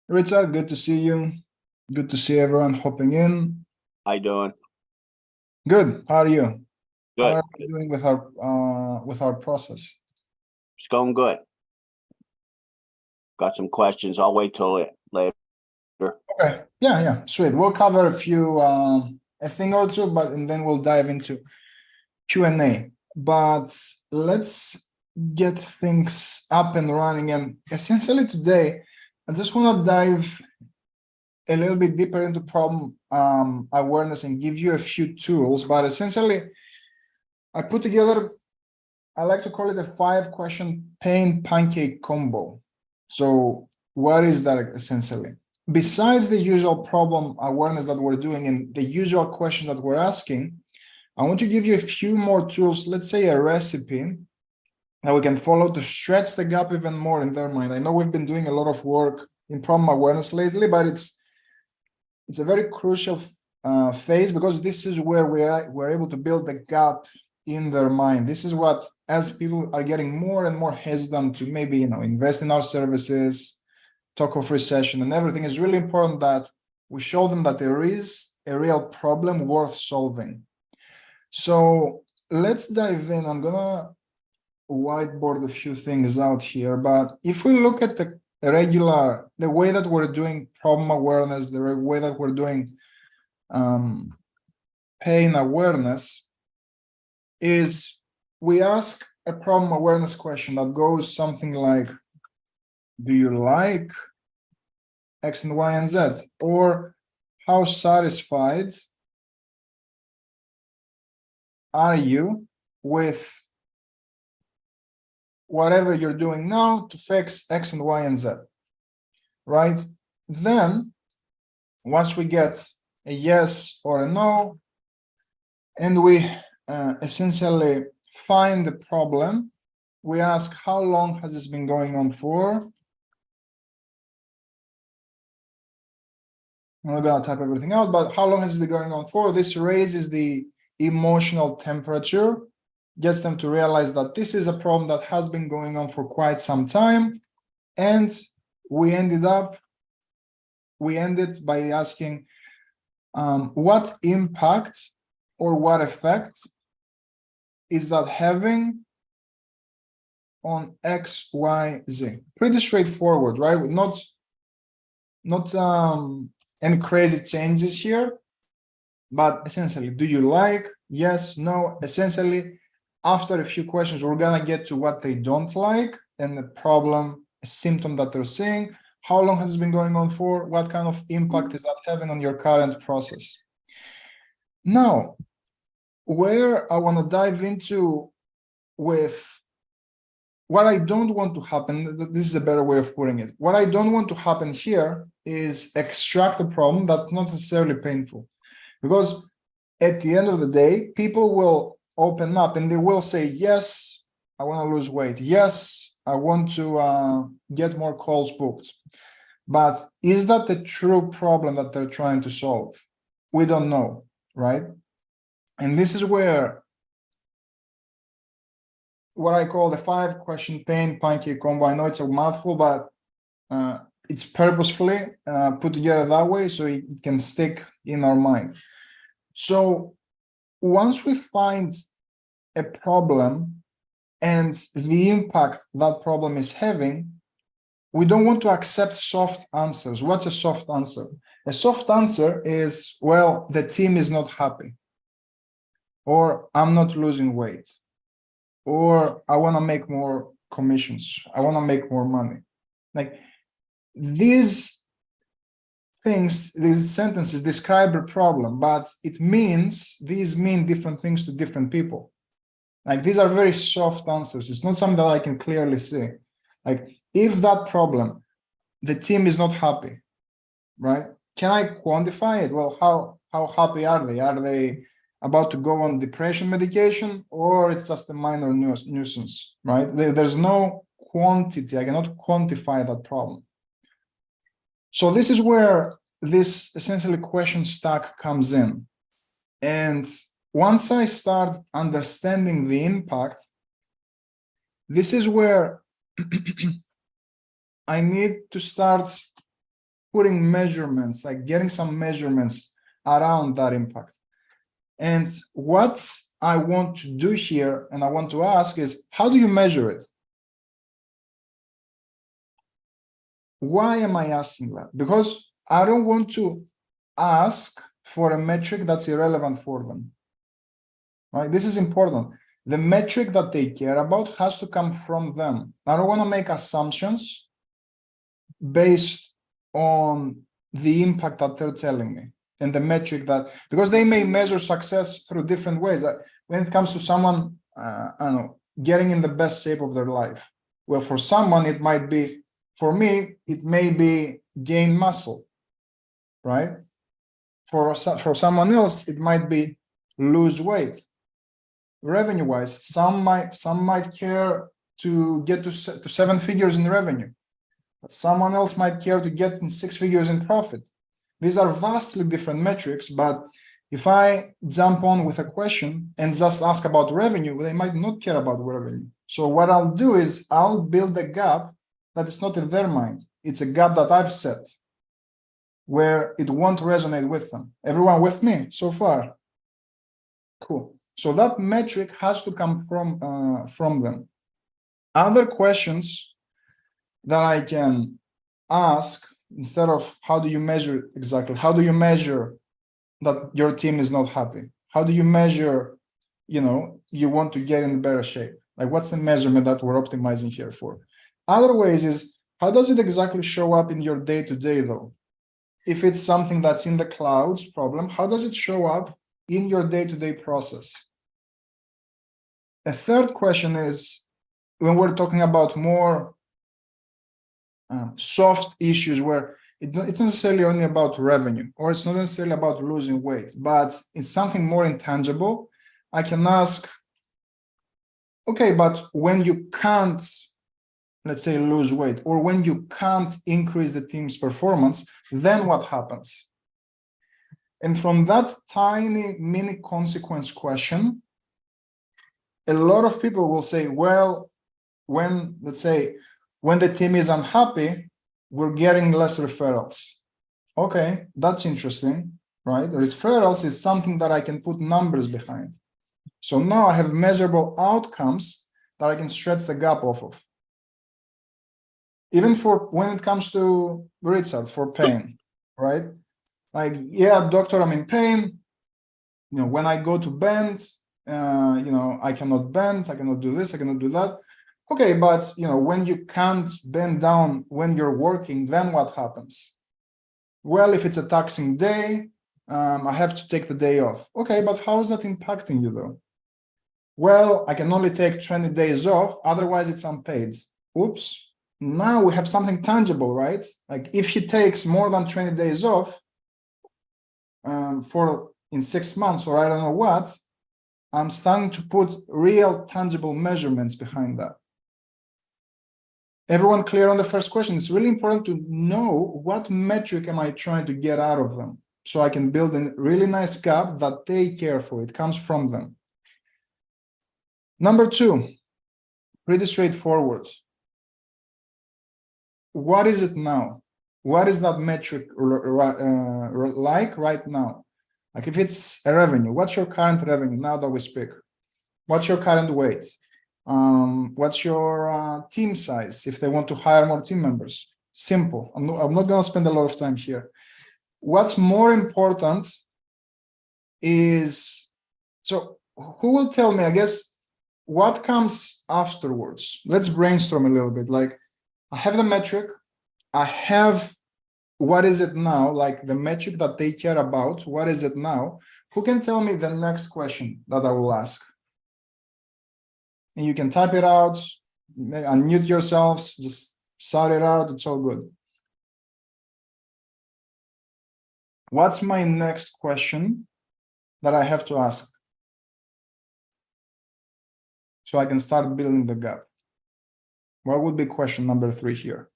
Richard, good to see you. Good to see everyone hopping in. How you doing? Good. How are you? Good. How are you doing with our process? It's going good. Got some questions. I'll wait till later. Okay. Yeah. Sweet. We'll cover a few a thing or two, and then we'll dive into Q&A. But let's get things up and running. And essentially today, I just want to dive a little bit deeper into problem awareness and give you a few tools. But essentially, I put together, I like to call it a 5-question pancake combo. So what is that essentially? Besides the usual problem awareness that we're doing and the usual questions that we're asking, I want to give you a few more tools, let's say a recipe that we can follow to stretch the gap even more in their mind. I know we've been doing a lot of work in problem awareness lately, but it's a very crucial phase, because this is where we're able to build the gap in their mind. This is what, as people are getting more and more hesitant to maybe invest in our services, talk of recession and everything, is really important that we show them that there is a real problem worth solving. So let's dive in. I'm gonna whiteboard a few things out here, but if we look at the way that we're doing problem awareness, the way that we're doing pain awareness, is we ask a problem awareness question that goes something like, do you like X and Y and Z? Or how satisfied are you with whatever you're doing now to fix X and Y and Z, right? Then, once we get a yes or a no, and we essentially find the problem, we ask, how long has this been going on for? I'm not gonna type everything out, but how long has it been going on for? This raises the emotional temperature, gets them to realize that this is a problem that has been going on for quite some time. And we ended by asking, what impact or what effect is that having on X, Y, Z? Pretty straightforward, right? Not any crazy changes here, but essentially, do you like? Yes, no. Essentially, after a few questions, we're gonna get to what they don't like and the problem, a symptom that they're seeing. How long has it been going on for? What kind of impact is that having on your current process? Now, where I want to dive into with what I don't want to happen, this is a better way of putting it. What I don't want to happen here is extract a problem that's not necessarily painful. Because at the end of the day, people will open up and they will say, yes, I want to lose weight. Yes, I want to get more calls booked. But is that the true problem that they're trying to solve? We don't know, right? And this is where what I call the 5-question pancake combo. I know it's a mouthful, but it's purposefully put together that way so it can stick in our mind. So once we find a problem and the impact that problem is having, we don't want to accept soft answers. What's a soft answer? A soft answer is, well, the team is not happy, or I'm not losing weight, or I want to make more commissions, I want to make more money. Like these things, these sentences describe a problem, but these mean different things to different people. Like these are very soft answers. It's not something that I can clearly see. Like if that problem, the team is not happy, right? Can I quantify it? Well, how happy are they? Are they about to go on depression medication, or it's just a minor nuisance, right? There's no quantity. I cannot quantify that problem. So this is where this essentially question stack comes in. And once I start understanding the impact, this is where I need to start putting measurements, like getting some measurements around that impact. And what I want to do here, and I want to ask is, how do you measure it? Why am I asking that? Because I don't want to ask for a metric that's irrelevant for them. Right? This is important. The metric that they care about has to come from them. I don't want to make assumptions based on the impact that they're telling me and the metric that, because they may measure success through different ways. When it comes to someone, I don't know, getting in the best shape of their life. Well, for someone, it might be, for me, it may be gain muscle, right? For someone else, it might be lose weight. Revenue-wise, some might care to get to 7 figures in revenue, but someone else might care to get in 6 figures in profit. These are vastly different metrics, but if I jump on with a question and just ask about revenue, they might not care about revenue. So what I'll do is I'll build a gap that is not in their mind. It's a gap that I've set where it won't resonate with them. Everyone with me so far? Cool. So that metric has to come from them. Other questions that I can ask, instead of how do you measure it exactly, how do you measure that your team is not happy? How do you measure, you want to get in better shape? Like, what's the measurement that we're optimizing here for? Other ways is, how does it exactly show up in your day-to-day though? If it's something that's in the clouds problem, how does it show up in your day-to-day process? A third question is, when we're talking about more soft issues where it's not necessarily only about revenue, or it's not necessarily about losing weight, but it's something more intangible, I can ask, okay, but when you can't, let's say, lose weight, or when you can't increase the team's performance, then what happens? And from that tiny mini consequence question, a lot of people will say, well, when, let's say, when the team is unhappy, we're getting less referrals. Okay, that's interesting, right? Referrals is something that I can put numbers behind. So now I have measurable outcomes that I can stretch the gap off of. Even for when it comes to Richard, for pain, right? Like, yeah, doctor, I'm in pain. When I go to bend, I cannot bend, I cannot do this, I cannot do that. Okay, but when you can't bend down when you're working, then what happens? Well, if it's a taxing day, I have to take the day off. Okay, but how is that impacting you though? Well, I can only take 20 days off, otherwise it's unpaid. Oops. Now we have something tangible, right? Like, if he takes more than 20 days off in 6 months, or I don't know what, I'm starting to put real tangible measurements behind that. Everyone clear on the first question? It's really important to know what metric am I trying to get out of them, so I can build a really nice gap that they care for. It comes from them. Number 2, pretty straightforward. What is it now? What is that metric like right now? Like, if it's a revenue, what's your current revenue now that we speak? What's your current weight? What's your team size if they want to hire more team members? Simple. I'm not going to spend a lot of time here. What's more important is, so who will tell me, I guess, what comes afterwards? Let's brainstorm a little bit. Like, I have the metric, I have what is it now, like the metric that they care about, what is it now? Who can tell me the next question that I will ask? And you can type it out, unmute yourselves, just shout it out, it's all good. What's my next question that I have to ask, so I can start building the gap? What would be question number 3 here?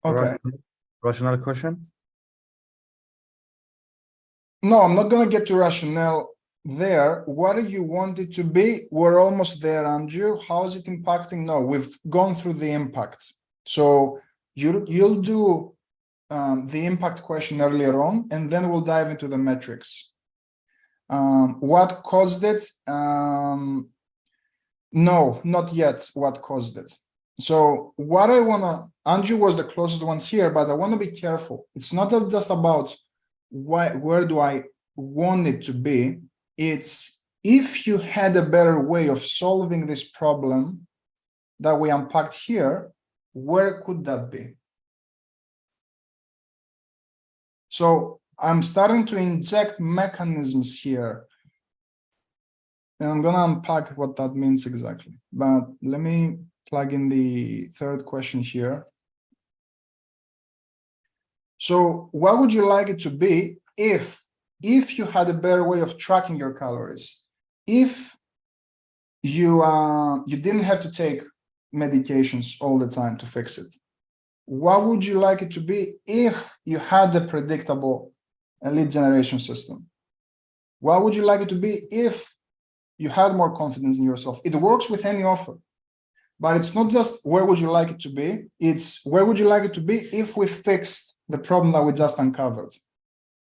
Okay. Rational question. No, I'm not gonna get to rationale there. What do you want it to be? We're almost there, Andrew. How is it impacting? No, we've gone through the impact. So you'll do the impact question earlier on, and then we'll dive into the metrics. What caused it? No, not yet. What caused it? So what I wanna, Andrew was the closest one here, but I want to be careful. It's not just about where do I want it to be. It's if you had a better way of solving this problem that we unpacked here, where could that be? So I'm starting to inject mechanisms here. And I'm gonna unpack what that means exactly. But let me plug in the third question here. So what would you like it to be if you had a better way of tracking your calories? If you didn't have to take medications all the time to fix it? What would you like it to be if you had a predictable lead generation system? What would you like it to be if you had more confidence in yourself? It works with any offer, but it's not just where would you like it to be, it's where would you like it to be if we fixed the problem that we just uncovered,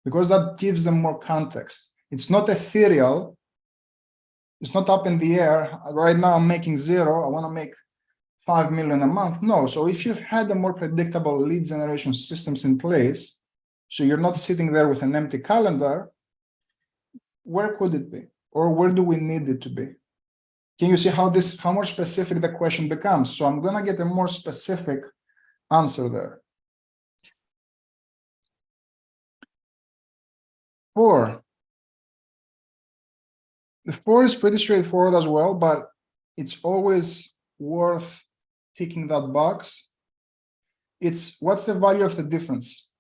because that gives them more context. It's not ethereal. It's not up in the air. Right now I'm making 0. I want to make 5 million a month. No. So if you had a more predictable lead generation systems in place, so you're not sitting there with an empty calendar, where could it be? Or where do we need it to be? Can you see how more specific the question becomes? So I'm going to get a more specific answer there. 4. The 4 is pretty straightforward as well, but it's always worth ticking that box. It's what's the value of the difference?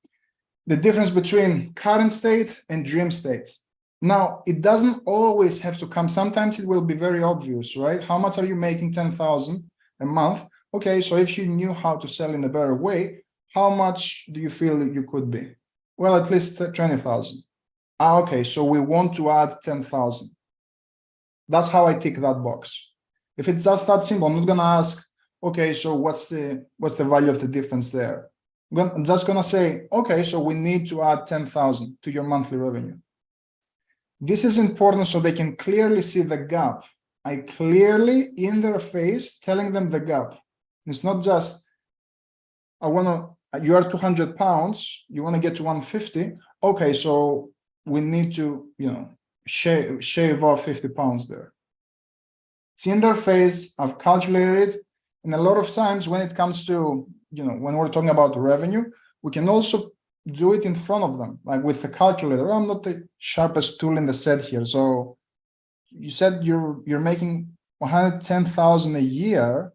The difference between current state and dream state. Now, it doesn't always have to come. Sometimes it will be very obvious, right? How much are you making? 10,000 a month. Okay, so if you knew how to sell in a better way, how much do you feel you could be? Well, at least 20,000. Okay, so we want to add 10,000. That's how I tick that box. If it's just that simple, I'm not gonna ask, okay, so what's the value of the difference there? I'm just gonna say, okay, so we need to add 10,000 to your monthly revenue. This is important so they can clearly see the gap. I clearly in their face telling them the gap. It's not just, you are 200 pounds, you want to get to 150. Okay, so we need to, shave off 50 pounds there. It's in their face. I've calculated it. And a lot of times when it comes to, when we're talking about revenue, we can also do it in front of them, like with the calculator. I'm not the sharpest tool in the set here. So you said you're making 110,000 a year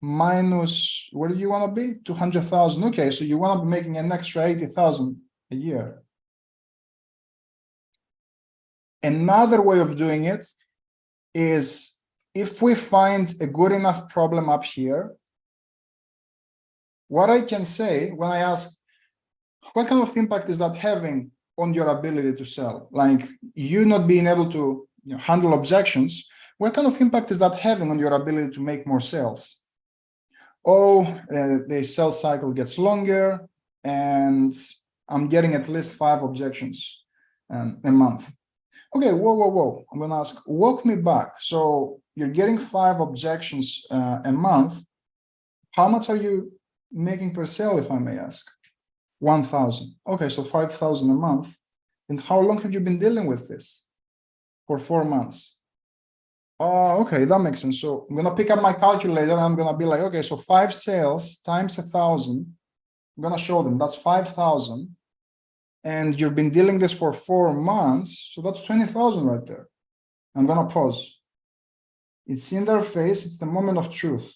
minus, where do you want to be? 200,000. Okay, so you want to be making an extra 80,000 a year. Another way of doing it is if we find a good enough problem up here, what I can say when I ask, what kind of impact is that having on your ability to sell? Like you not being able to handle objections, what kind of impact is that having on your ability to make more sales? Oh, the sales cycle gets longer and I'm getting at least 5 objections a month. Okay, whoa. I'm going to ask, walk me back. So you're getting 5 objections a month. How much are you making per sale, if I may ask? 1,000. Okay, so 5,000 a month. And how long have you been dealing with this? For 4 months. Oh, okay, that makes sense. So I'm going to pick up my calculator and I'm going to be like, okay, so 5 sales times 1,000. I'm going to show them that's 5,000. And you've been dealing this for 4 months. So that's 20,000 right there. I'm going to pause. It's in their face. It's the moment of truth.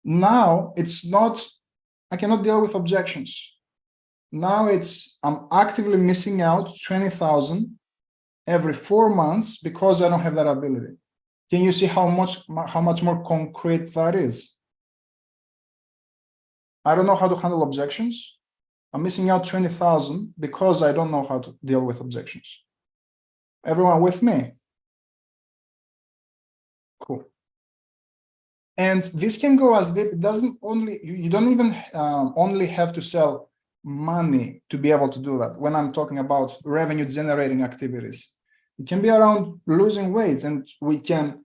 Now it's not, I cannot deal with objections. Now it's, I'm actively missing out 20,000 every 4 months because I don't have that ability. Can you see how much more concrete that is? I don't know how to handle objections. I'm missing out 20,000 because I don't know how to deal with objections. Everyone with me? Cool. And this can go as deep. It doesn't only, you don't even only have to sell money to be able to do that. When I'm talking about revenue generating activities, it can be around losing weight, and we can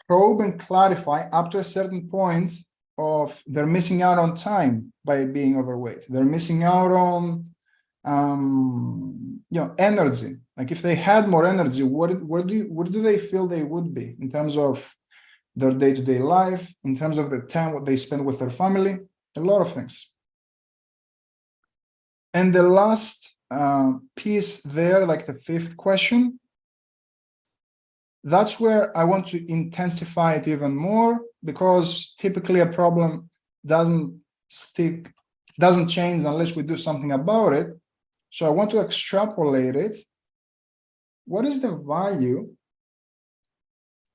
probe and clarify up to a certain point of they're missing out on time by being overweight. They're missing out on energy. Like if they had more energy, where do they feel they would be in terms of their day-to-day life, in terms of the time what they spend with their family, a lot of things. And the last piece there, like the fifth question, that's where I want to intensify it even more, because typically a problem doesn't change unless we do something about it. So I want to extrapolate it. What is the value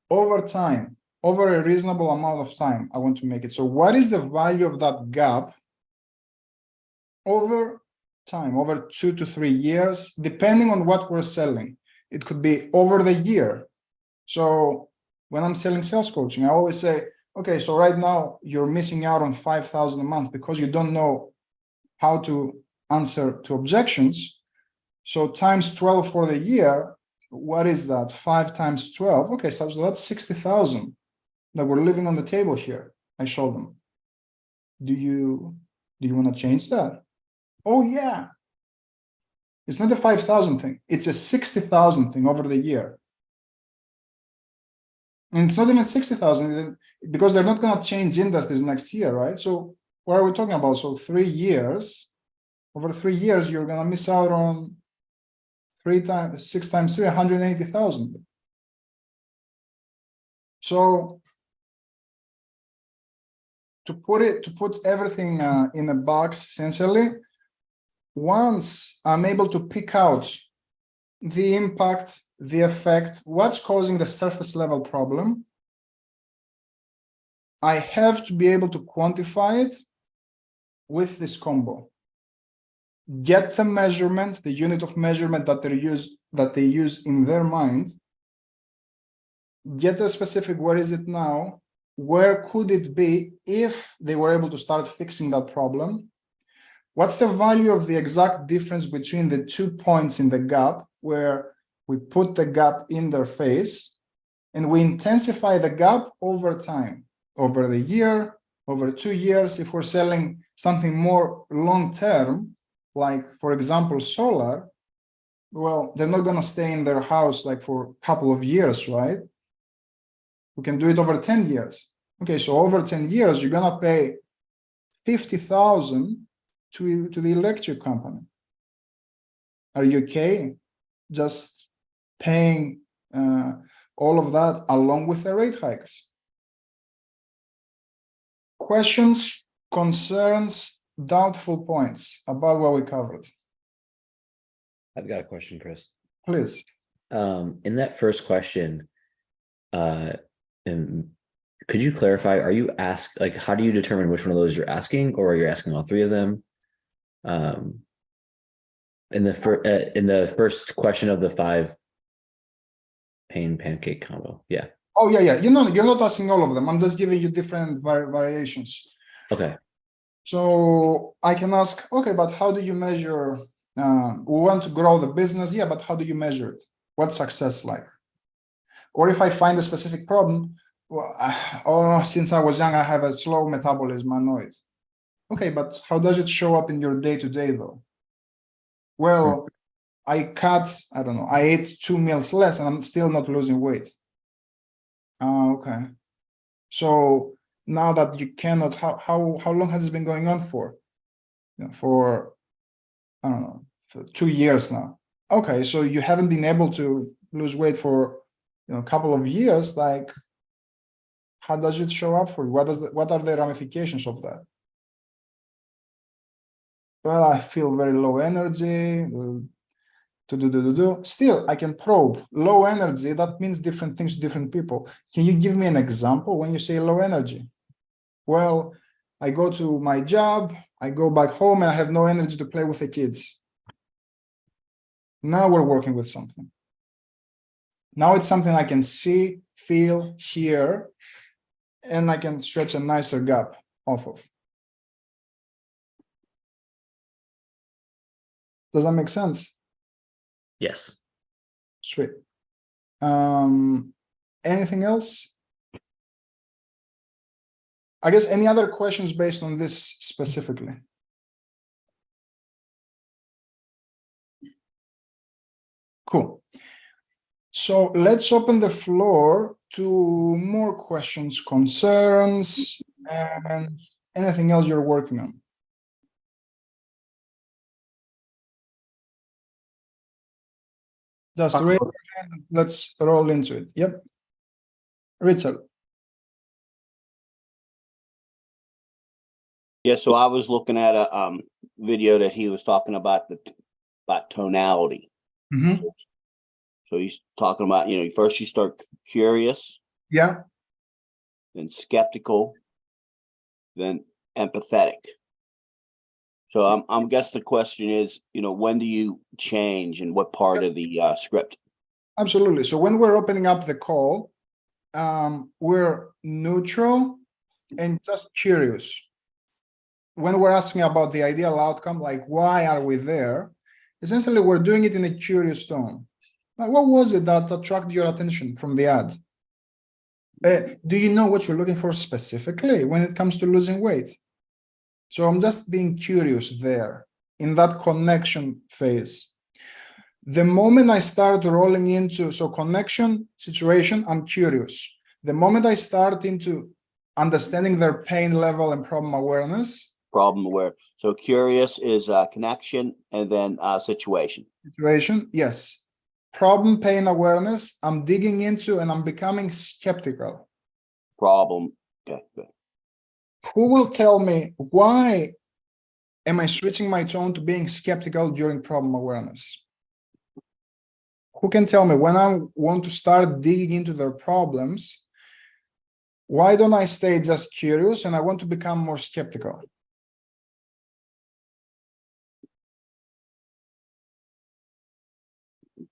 over time, over a reasonable amount of time? I want to make it. So what is the value of that gap over time, over 2 to 3 years, depending on what we're selling? It could be over the year. So when I'm selling sales coaching, I always say, okay, so right now you're missing out on 5,000 a month because you don't know how to answer to objections. So times 12 for the year, what is that? 5 times 12. Okay, so that's 60,000 that we're leaving on the table here. I show them. Do you want to change that? Oh yeah. It's not a 5,000 thing. It's a 60,000 thing over the year. And it's not even 60,000 because they're not going to change industries next year, right? So what are we talking about? So 3 years, over 3 years, you're going to miss out on 6 times 3, 180,000. So to put everything in a box, essentially, once I'm able to pick out the impact, the effect, what's causing the surface level problem, I have to be able to quantify it with this combo. Get the measurement, the unit of measurement that they use in their mind. Get a specific, where is it now? Where could it be if they were able to start fixing that problem? What's the value of the exact difference between the 2 points in the gap, where we put the gap in their face and we intensify the gap over time, over the year, over 2 years? If we're selling something more long-term, like for example, solar, well, they're not going to stay in their house like for a couple of years, right? We can do it over 10 years. Okay, so over 10 years, you're going to pay 50,000 to the electric company. Are you okay just paying all of that along with the rate hikes? Questions, concerns, doubtful points about what we covered? I've got a question, Chris. Please. In that first question, and could you clarify, are you how do you determine which one of those you're asking, or are you asking all 3 of them? In the first question of the 5 pain pancake combo. Yeah. Oh yeah. You're not asking all of them. I'm just giving you different variations. Okay. So I can ask, okay, but how do you measure? We want to grow the business. Yeah, but how do you measure it? What's success like? Or if I find a specific problem, well, since I was young, I have a slow metabolism, I know it. Okay, but how does it show up in your day-to-day though? Well, I ate 2 meals less and I'm still not losing weight. Okay. So now that you cannot, how long has this been going on for? For, I don't know, for 2 years now. Okay, so you haven't been able to lose weight for a couple of years. Like, how does it show up for you? What are the ramifications of that? Well, I feel very low energy. Still, I can probe low energy. That means different things to different people. Can you give me an example when you say low energy? Well, I go to my job, I go back home and I have no energy to play with the kids. Now we're working with something. Now it's something I can see, feel, hear, and I can stretch a nicer gap off of. Does that make sense? Yes. Sweet. Anything else? I guess any other questions based on this specifically? Cool. So let's open the floor to more questions, concerns, and anything else you're working on. Just raise your hand and let's roll into it. Yep. Richard. Yeah, so I was looking at a video that he was talking about about tonality. Mm-hmm. So he's talking about, first you start curious, Yeah. then skeptical, then empathetic. So I'm guess the question is, when do you change and what part of the script? Absolutely. So when we're opening up the call, we're neutral and just curious. When we're asking about the ideal outcome, like why are we there? Essentially, we're doing it in a curious tone. Like, what was it that attracted your attention from the ad? Do you know what you're looking for specifically when it comes to losing weight? So I'm just being curious there in that connection phase. The moment I start rolling into, so connection situation, I'm curious. The moment I start into understanding their pain level and problem awareness. Problem aware. So curious is connection and then situation. Situation, yes. Problem, pain awareness, I'm digging into and I'm becoming skeptical. Problem. Okay, good. Who will tell me why am I switching my tone to being skeptical during problem awareness? Who can tell me when I want to start digging into their problems, why don't I stay just curious and I want to become more skeptical?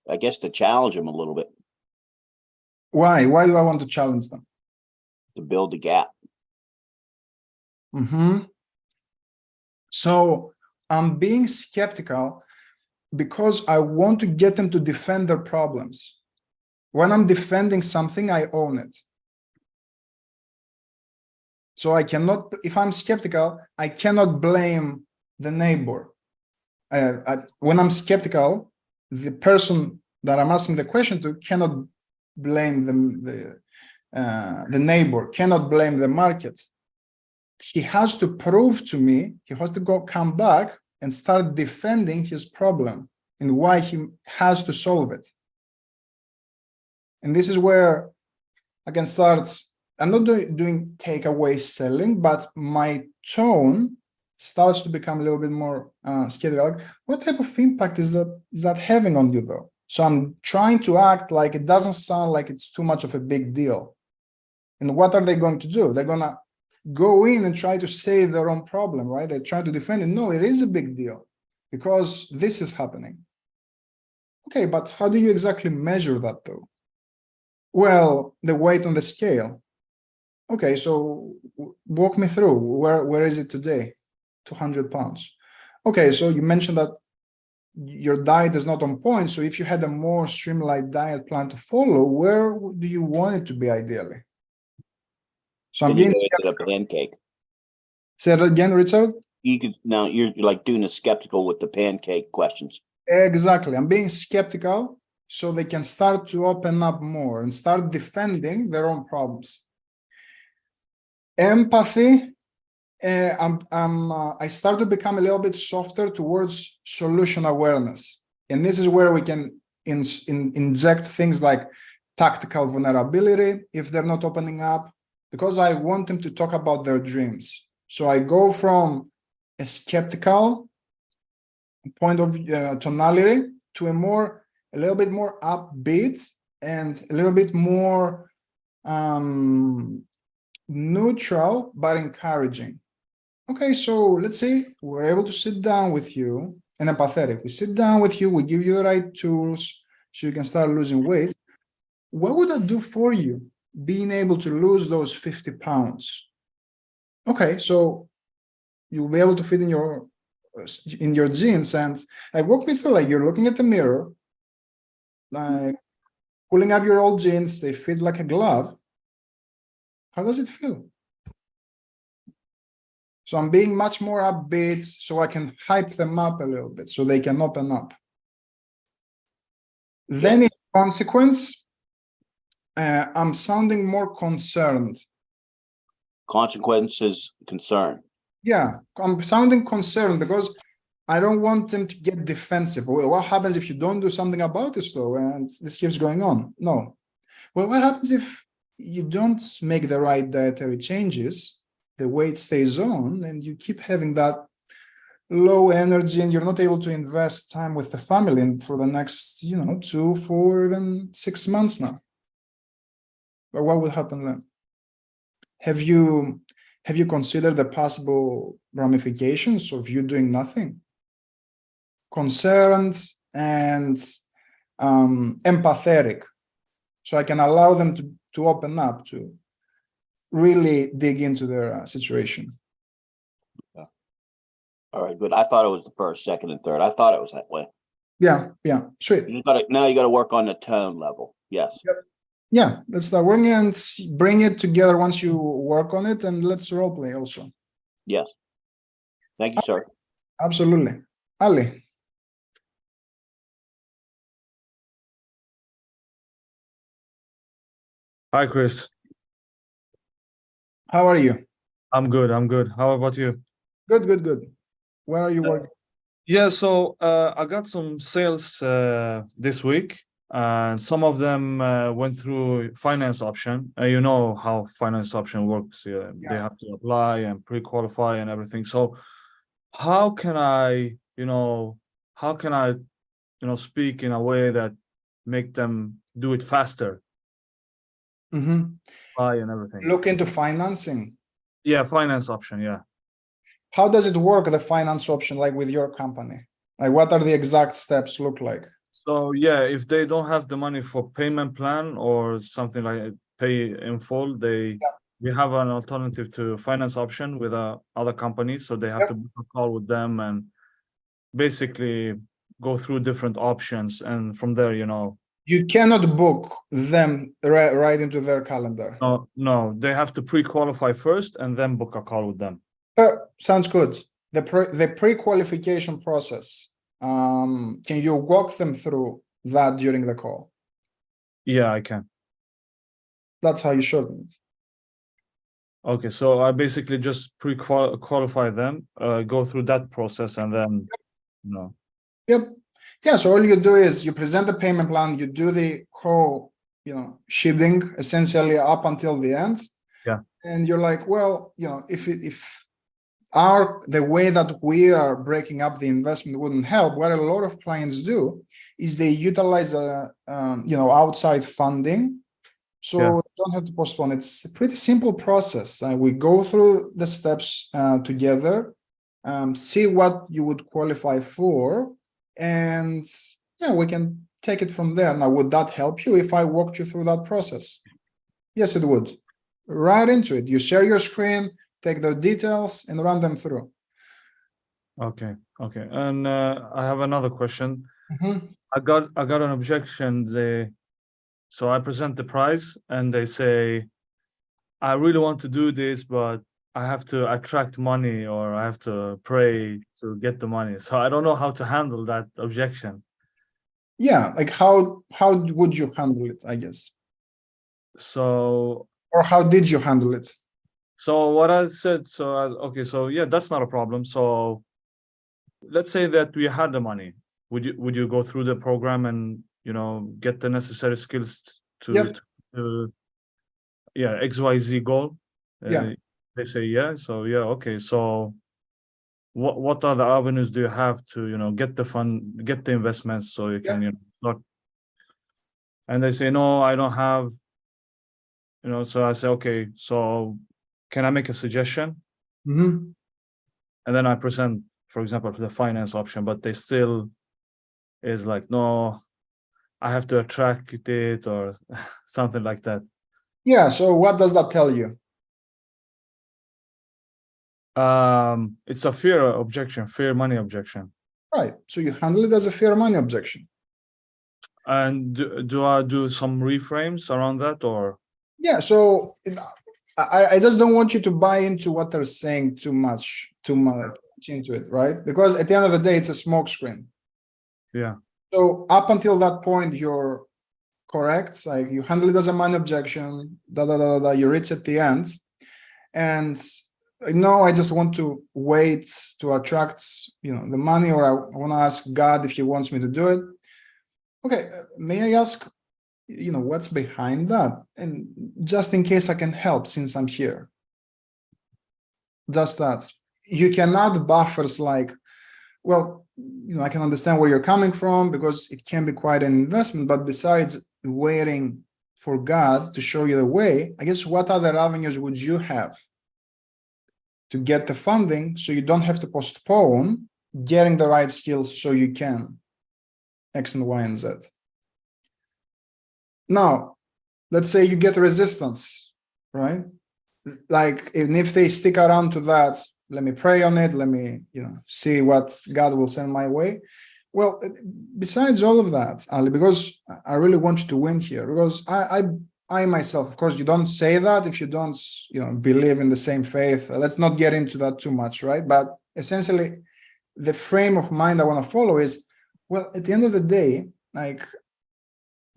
I guess to challenge them a little bit, Why? Why do I want to challenge them? to build the gap. So I'm being skeptical because I want to get them to defend their problems. When I'm defending something, I own it. So I cannot, if I'm skeptical, I cannot blame the neighbor. When I'm skeptical, the person that I'm asking the question to cannot blame the neighbor, cannot blame the market. He has to prove to me, he has to come back and start defending his problem and why he has to solve it. And this is where I can start. I'm not doing takeaway selling, but my tone starts to become a little bit more skeptical. Like, what type of impact is that having on you, though? So I'm trying to act like it doesn't sound like it's too much of a big deal. And what are they going to do? They're going to go in and try to save their own problem, right? They try to defend it. No, it is a big deal because this is happening. Okay, but how do you exactly measure that, though? Well, the weight on the scale. Okay, so walk me through. Where is it today? 200 pounds. Okay, so you mentioned that your diet is not on point. So if you had a more streamlined diet plan to follow, where do you want it to be ideally? So I'm being skeptical. Pancake. Say that again, Richard? Now you're like doing the skeptical with the pancake questions. Exactly. I'm being skeptical so they can start to open up more and start defending their own problems. Empathy, I start to become a little bit softer towards solution awareness. And this is where we can inject things like tactical vulnerability if they're not opening up, because I want them to talk about their dreams. So I go from a skeptical point of tonality to a little bit more upbeat and a little bit more neutral but encouraging. Okay, so let's say we're able to sit down with you and empathetic. We sit down with you, we give you the right tools so you can start losing weight. What would that do for you, being able to lose those 50 pounds? Okay, so you'll be able to fit in your jeans, and like walk me through, like you're looking at the mirror, like pulling up your old jeans, they fit like a glove. How does it feel? So I'm being much more upbeat so I can hype them up a little bit so they can open up. Then in consequence, I'm sounding more concerned. Consequences, concern. Yeah, I'm sounding concerned because I don't want them to get defensive. Well, what happens if you don't do something about this though, and this keeps going on? No. Well, what happens if you don't make the right dietary changes? The weight stays on and you keep having that low energy and you're not able to invest time with the family for the next, 2, 4, even 6 months now. But what will happen then? Have you considered the possible ramifications of you doing nothing? Concerned and empathetic, so I can allow them to open up, to really dig into their situation. All right, good. I thought it was the first, second, and third. I thought it was that way. Yeah, sweet. Now you gotta work on the tone level. Yes. Yep. Yeah, let's start working and bring it together once you work on it, and let's role play also. Yes. Thank you, sir. Absolutely. Ali, Hi, Chris. how are you? I'm good. I'm good. How about you? Good. Where are you working? Yeah, so I got some sales this week, and some of them went through finance option. You know how finance option works. They Yeah. have to apply and pre-qualify and everything. So how can I, speak in a way that make them do it faster, apply and everything? Look into financing. Yeah, finance option. Yeah. How does it work, the finance option, like with your company? Like, what are the exact steps look like? So yeah, if they don't have the money for payment plan or something like pay in full, we have an alternative to finance option with other companies. So they have to book a call with them and basically go through different options. And from there, You cannot book them right into their calendar. no, they have to pre-qualify first and then book a call with them. Sounds good. The pre-qualification process. Can you walk them through that during the call? Yeah, I can. That's how you should. Okay, so I basically just pre-qualify them, go through that process, and then, Yep. Yeah, so all you do is you present the payment plan, you do the whole, shedding essentially up until the end. Yeah. And you're like, well, if the way that we are breaking up the investment wouldn't help, what a lot of clients do is they utilize outside funding. So you don't have to postpone. It's a pretty simple process. We go through the steps together, see what you would qualify for, and we can take it from there. Now, would that help you if I walked you through that process? Yes, it would. Right into it. You share your screen, take their details, and run them through. Okay. And I have another question. Mm-hmm. I got an objection. So I present the price, and they say, I really want to do this, but I have to attract money, or I have to pray to get the money. So I don't know how to handle that objection. Yeah, like how would you handle it, I guess? So, or how did you handle it? So what I said, okay, so yeah, that's not a problem. So let's say that we had the money. Would you go through the program and get the necessary skills to XYZ goal? They say yeah. So yeah, okay. So what other avenues do you have to get the fund, get the investments so you can start? And they say no, I don't have. So I say okay. So can I make a suggestion? Mm-hmm. and then I present, for example, the finance option, but they still is like, no, I have to attract it or something like that. Yeah, so what does that tell you? It's a fear objection, fear money objection. Right, so you handle it as a fair money objection. And do I do some reframes around that, or? Yeah, so I just don't want you to buy into what they're saying too much into it, right? Because at the end of the day, it's a smokescreen. Yeah. So up until that point, you're correct. Like you handle it as a money objection, you reach at the end. And no, I just want to wait to attract, the money, or I want to ask God if he wants me to do it. Okay, may I ask, what's behind that? And just in case I can help, since I'm here. Just that. You cannot buffers like, well, I can understand where you're coming from because it can be quite an investment, but besides waiting for God to show you the way, I guess what other avenues would you have to get the funding so you don't have to postpone getting the right skills so you can X and Y and Z? Now, let's say you get resistance, right? Like, even if they stick around to that, let me pray on it, let me, see what God will send my way. Well, besides all of that, Ali, because I really want you to win here, because I myself, of course, you don't say that if you don't, believe in the same faith. Let's not get into that too much, right? But essentially, the frame of mind I want to follow is, well, at the end of the day, like,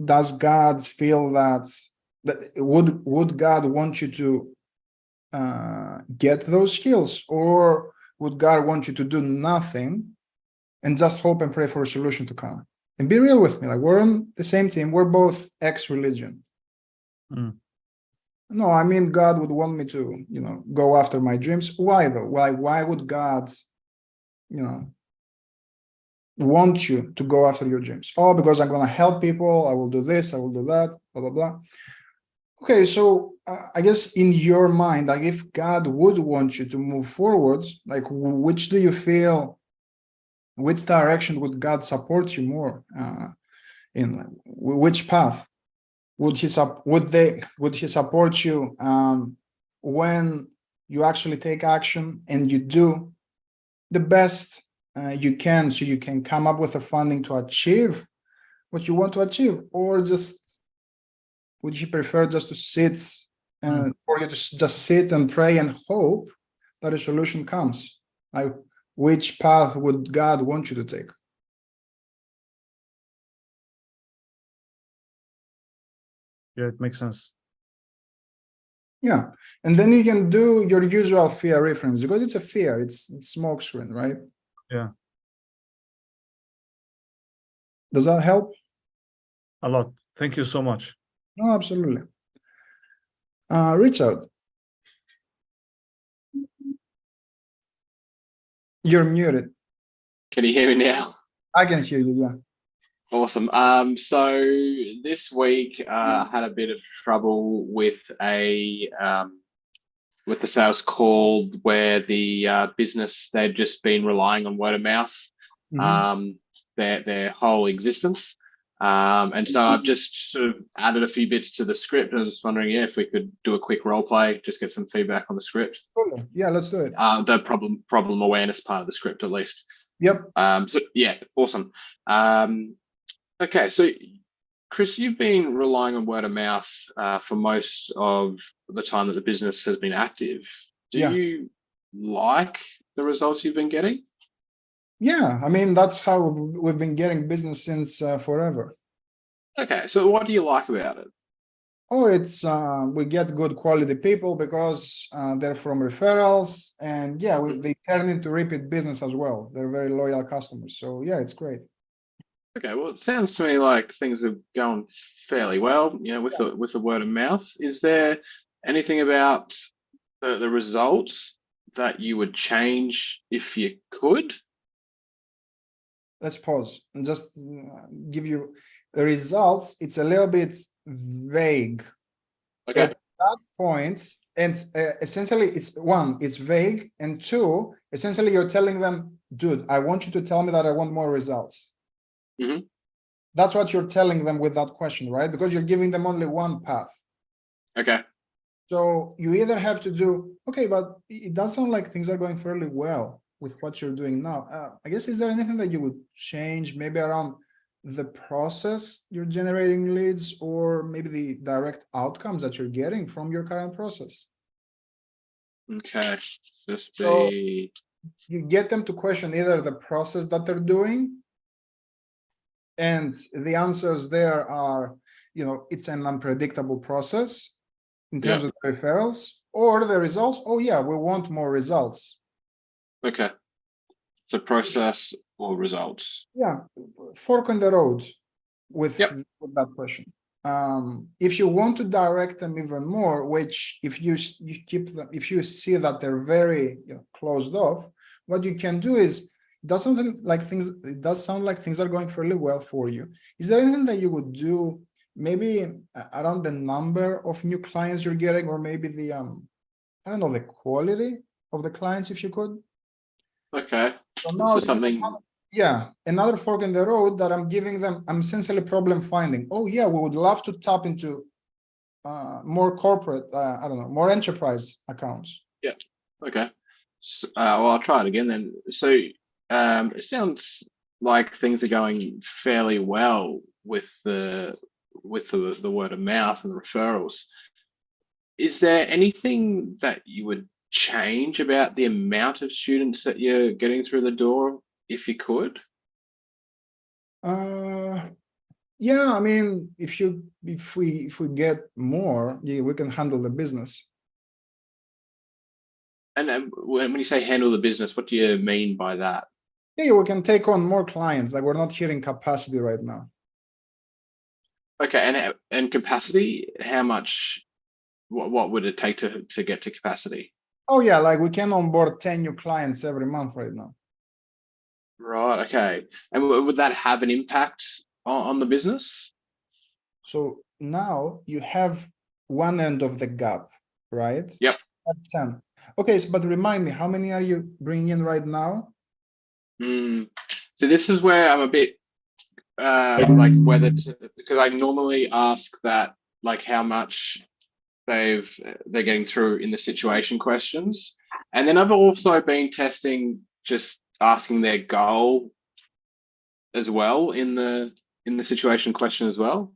does God feel that would God want you to get those skills, or would God want you to do nothing and just hope and pray for a solution to come? And be real with me, like, we're on the same team, we're both ex-religion. No, I mean, God would want me to, go after my dreams. Why though? Why would God, want you to go after your dreams? Oh, because I'm going to help people, I will do this, I will do that, blah, blah, blah. Okay, so I guess in your mind, like, if God would want you to move forward, like, which direction would God support you more in? Which path would he support you when you actually take action and you do the best you can, so you can come up with the funding to achieve what you want to achieve? Or just would you prefer just to sit and for you to just sit and pray and hope that a solution comes? Like, which path would God want you to take? Yeah, it makes sense. Yeah, and then you can do your usual fear reframes, because it's a fear, it's smokescreen, right? Yeah, Does that help? a lot. Thank you so much. No, absolutely. Richard, you're muted. Can you hear me now? I can hear you, yeah. Awesome. So this week I had a bit of trouble with the sales call where the business, they'd just been relying on word of mouth, their whole existence. And so I've just sort of added a few bits to the script. I was just wondering, if we could do a quick role play, just get some feedback on the script. Yeah, let's do it. The problem awareness part of the script, at least. Yep. So yeah, awesome. Okay, so Chris, you've been relying on word of mouth for most of the time that the business has been active. Do you like the results you've been getting? Yeah, I mean, that's how we've been getting business since forever. Okay, so what do you like about it? Oh, it's we get good quality people because they're from referrals, and they turn into repeat business as well. They're very loyal customers, so yeah, it's great. Okay, well, it sounds to me like things are going fairly well, with the word of mouth. Is there anything about the results that you would change if you could? Let's pause and just give you the results. It's a little bit vague. Okay. At that point, And essentially, it's one, it's vague, and two, essentially, you're telling them, dude, I want you to tell me that I want more results. Mhm. That's what you're telling them with that question, right? Because you're giving them only one path. Okay. So you either have to do, okay, but it does sound like things are going fairly well with what you're doing now. I guess, is there anything that you would change maybe around the process you're generating leads, or maybe the direct outcomes that you're getting from your current process? Okay. Just So- be. You get them to question either the process that they're doing, and the answers there are, it's an unpredictable process in terms Yeah. of referrals, or the results. Oh yeah, we want more results. Okay. So process or results. Yeah, fork in the road with, Yep. with that question. If you want to direct them even more, which if you keep them, if you see that they're very closed off, what you can do is, it does sound like things are going fairly well for you. Is there anything that you would do maybe around the number of new clients you're getting, or maybe the I don't know, the quality of the clients, if you could? Okay. So now So this is something. another fork in the road that I'm giving them. I'm essentially problem finding. Oh yeah, we would love to tap into more corporate, I don't know, more enterprise accounts. Okay. So, well, I'll try it again then. So it sounds like things are going fairly well with the word of mouth and the referrals. Is there anything that you would change about the amount of students that you're getting through the door, if you could? Yeah, I mean, if we get more, yeah, we can handle the business. And when you say handle the business, what do you mean by that? Yeah, we can take on more clients. Like, we're not hitting capacity right now. Okay, and capacity, how much? What would it take to get to capacity? Oh yeah, like we can onboard 10 new clients every month right now. Right. Okay. And would that have an impact on the business? So now you have one end of the gap, right? Yep. That's 10. Okay, so, but remind me, how many are you bringing in right now? So this is where I'm a bit like because I normally ask that, like how much they're getting through in the situation questions, and then I've also been testing just asking their goal as well in the situation question as well.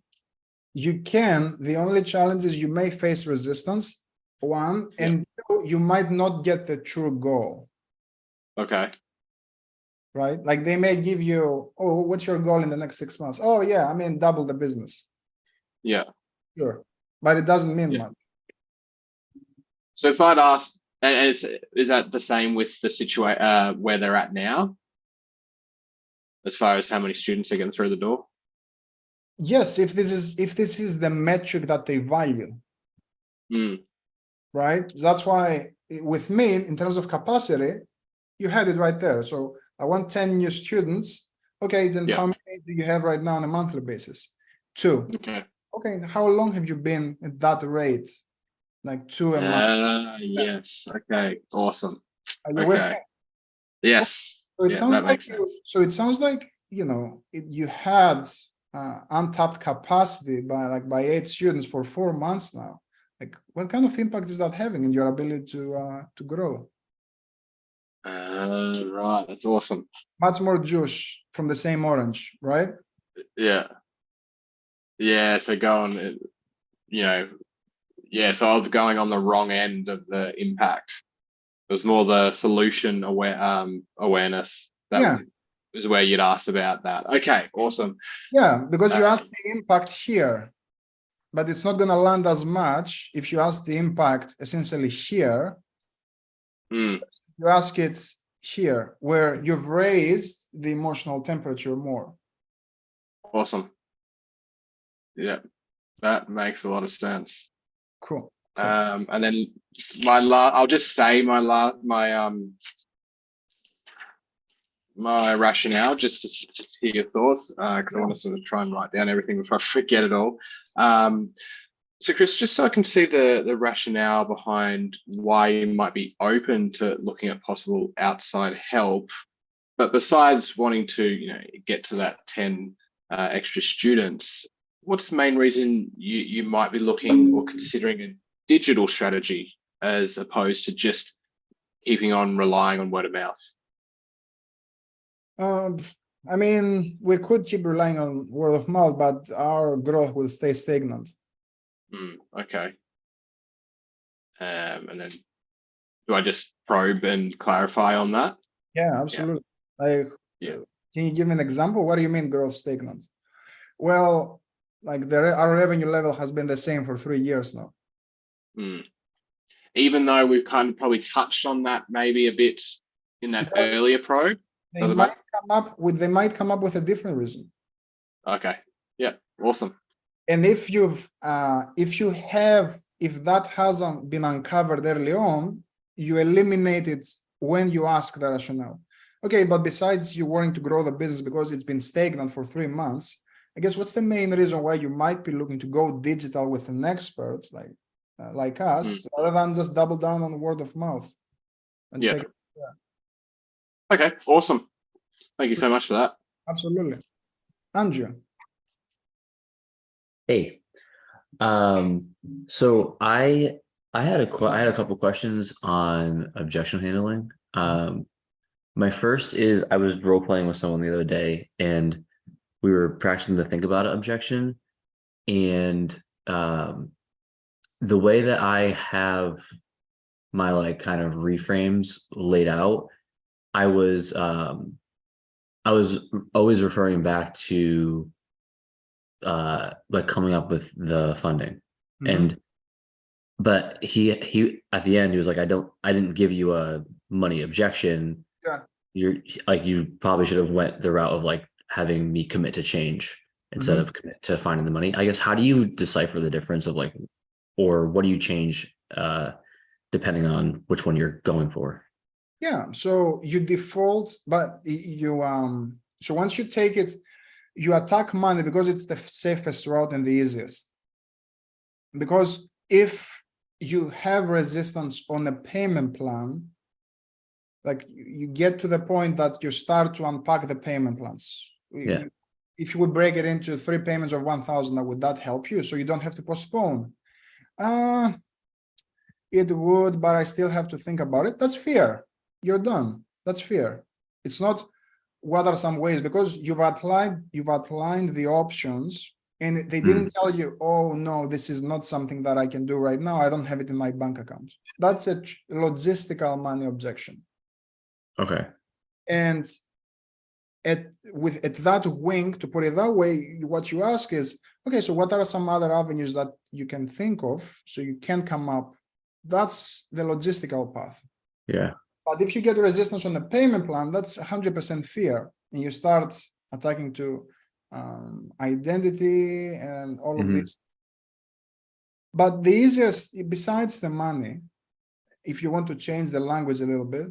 You can. The only challenge is you may face resistance, one, Yeah. and two, you might not get the true goal, Okay. right? Like they may give you, oh, what's your goal in the next 6 months? Oh yeah, I mean, double the business. Yeah. Sure, but it doesn't mean Yeah. much. So if I'd ask, and is that the same with the situation where they're at now, as far as how many students are getting through the door? Yes, if this is the metric that they value, right? That's why with me, in terms of capacity, you had it right there. So I want 10 new students. Okay, then how many do you have right now on a monthly basis? 2. Okay. Okay, how long have you been at that rate? Like 2 a month? Yes. Okay. Awesome. Are you with Okay. me? Yes. So it Yeah, sounds that like makes sense. you had untapped capacity by 8 students for 4 months now. Like, what kind of impact is that having in your ability to grow? Right. That's awesome. Much more juice from the same orange, right? Yeah. Yeah. So going, yeah. So I was going on the wrong end of the impact. It was more the solution awareness that is where you'd asked about that. Okay, awesome. Yeah, because you asked the impact here, but it's not going to land as much if you ask the impact essentially here. You ask it here, where you've raised the emotional temperature more. Awesome. Yeah, that makes a lot of sense. Cool. And then I'll just say my rationale, just to hear your thoughts, because I want to sort of try and write down everything before I forget it all. So Chris, just so I can see the rationale behind why you might be open to looking at possible outside help, but besides wanting to, get to that 10 extra students, what's the main reason you might be looking or considering a digital strategy as opposed to just keeping on relying on word of mouth? I mean, we could keep relying on word of mouth, but our growth will stay stagnant. Okay. And then do I just probe and clarify on that? Yeah, absolutely. Like, Yeah. Can you give me an example? What do you mean growth stagnant? Well, like our revenue level has been the same for 3 years now. Even though we've kind of probably touched on that maybe a bit in that Because earlier probe. They might come up with a different reason. Okay. Yeah. Awesome. And if that hasn't been uncovered early on, you eliminate it when you ask the rationale. Okay, but besides you wanting to grow the business because it's been stagnant for 3 months, I guess what's the main reason why you might be looking to go digital with an expert like us, rather than just double down on word of mouth? And Yeah. Okay, awesome. Thank you so much for that. Absolutely. Andrew. Hey, so I had a couple questions on objection handling. My first is I was role playing with someone the other day, and we were practicing to think about an objection, and the way that I have my kind of reframes laid out, I was always referring back to coming up with the funding. But he at the end he was like, I didn't give you a money objection. Yeah. You probably should have went the route of having me commit to change instead of commit to finding the money. I guess, how do you decipher the difference of or what do you change depending on which one you're going for? Yeah, so you default, but so once you take it, you attack money because it's the safest route and the easiest. Because if you have resistance on a payment plan, you get to the point that you start to unpack the payment plans. Yeah. If you would break it into 3 payments of 1,000, would that help you? So you don't have to postpone. It would, but I still have to think about it. That's fair. You're done. That's fair. It's not what are some ways, because you've outlined the options, and they didn't tell you, oh no, this is not something that I can do right now. I don't have it in my bank account. That's a logistical money objection. Okay. And at that wing, to put it that way, what you ask is, okay, so what are some other avenues that you can think of so you can come up? That's the logistical path. Yeah. But if you get resistance on the payment plan, that's 100% fear, and you start attacking to identity and all of this. But the easiest, besides the money, if you want to change the language a little bit,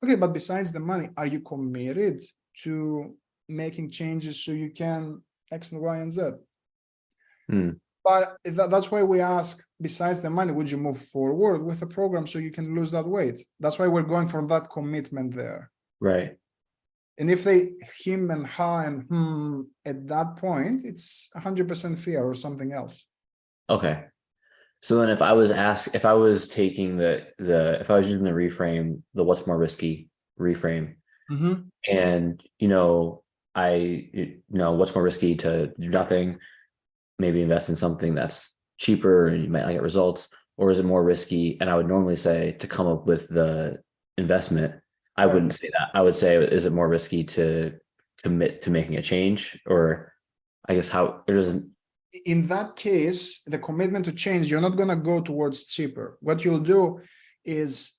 okay, but besides the money, are you committed to making changes so you can X and Y and Z? But that's why we ask, besides the money, would you move forward with a program so you can lose that weight? That's why we're going for that commitment there. Right. And if they him and ha and at that point, it's 100% fear or something else. Okay. So then if I was taking if I was using the reframe, the what's more risky reframe, and what's more risky to do nothing, maybe invest in something that's cheaper and you might not get results, or is it more risky? And I would normally say to come up with the investment. I wouldn't say that. I would say, is it more risky to commit to making a change? Or I guess how it doesn't. In that case, the commitment to change, you're not going to go towards cheaper. What you'll do is,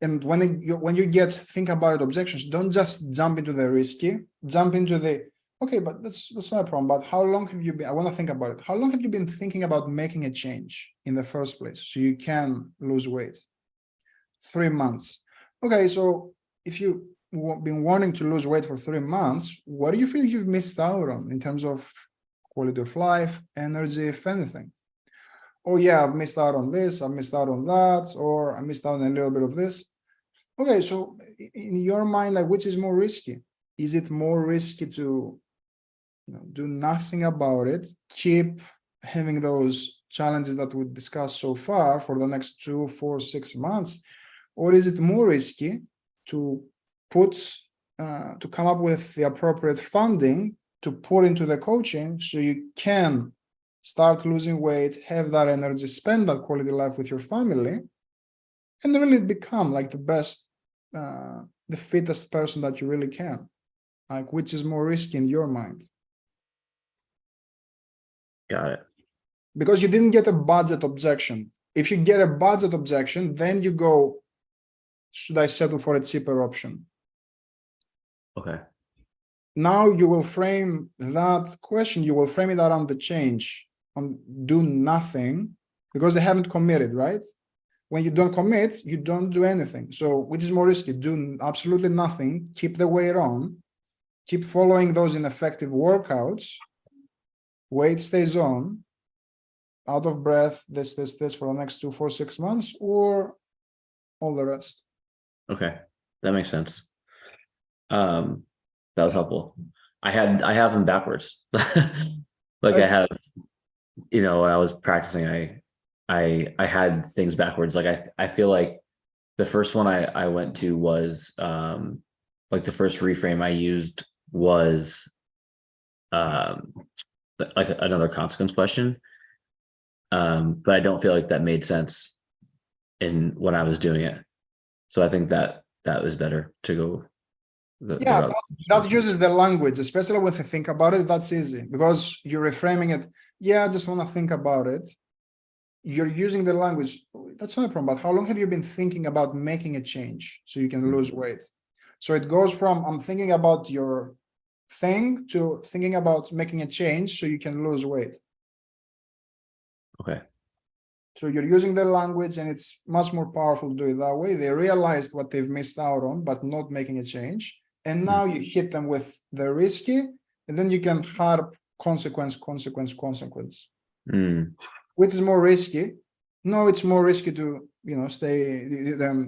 and when you think about it, objections, don't just jump into the risky, jump into the, okay, but that's not a problem. But how long have you been, I want to think about it. How long have you been thinking about making a change in the first place so you can lose weight? 3 months. Okay, so if you've been wanting to lose weight for 3 months, what do you feel you've missed out on in terms of quality of life, energy, if anything? oh yeah, I've missed out on this, I've missed out on that, or I missed out on a little bit of this. Okay, so in your mind, like, which is more risky? Is it more risky to, do nothing about it, keep having those challenges that we discussed so far for the next 2, 4, 6 months, or is it more risky to to come up with the appropriate funding to put into the coaching so you can start losing weight, have that energy, spend that quality life with your family, and really become like the best, the fittest person that you really can? Like, which is more risky in your mind? Got it. Because you didn't get a budget objection. If you get a budget objection, then you go, should I settle for a cheaper option? Okay. Now you will frame that question, you will frame it around the change, on do nothing, because they haven't committed, right? When you don't commit, you don't do anything. So which is more risky? Do absolutely nothing, keep the weight on, keep following those ineffective workouts, weight stays on, out of breath, this for the next 2, 4, 6 months, or all the rest. Okay. That makes sense. That was helpful. I have them backwards. Like I have, when I was practicing, I had things backwards. Like I feel like the first one I went to was like the first reframe I used was like another consequence question. But I don't feel like that made sense in when I was doing it. So I think that was better to go. Yeah, that uses the language, especially when you think about it. That's easy because you're reframing it. Yeah, I just want to think about it. You're using the language. That's not a problem. But how long have you been thinking about making a change so you can lose weight? So it goes from I'm thinking about your thing to thinking about making a change so you can lose weight. Okay. So you're using the language, and it's much more powerful to do it that way. They realized what they've missed out on, but not making a change. And now you hit them with the risky, and then you can harp consequence. Which is more risky? No, it's more risky to, stay.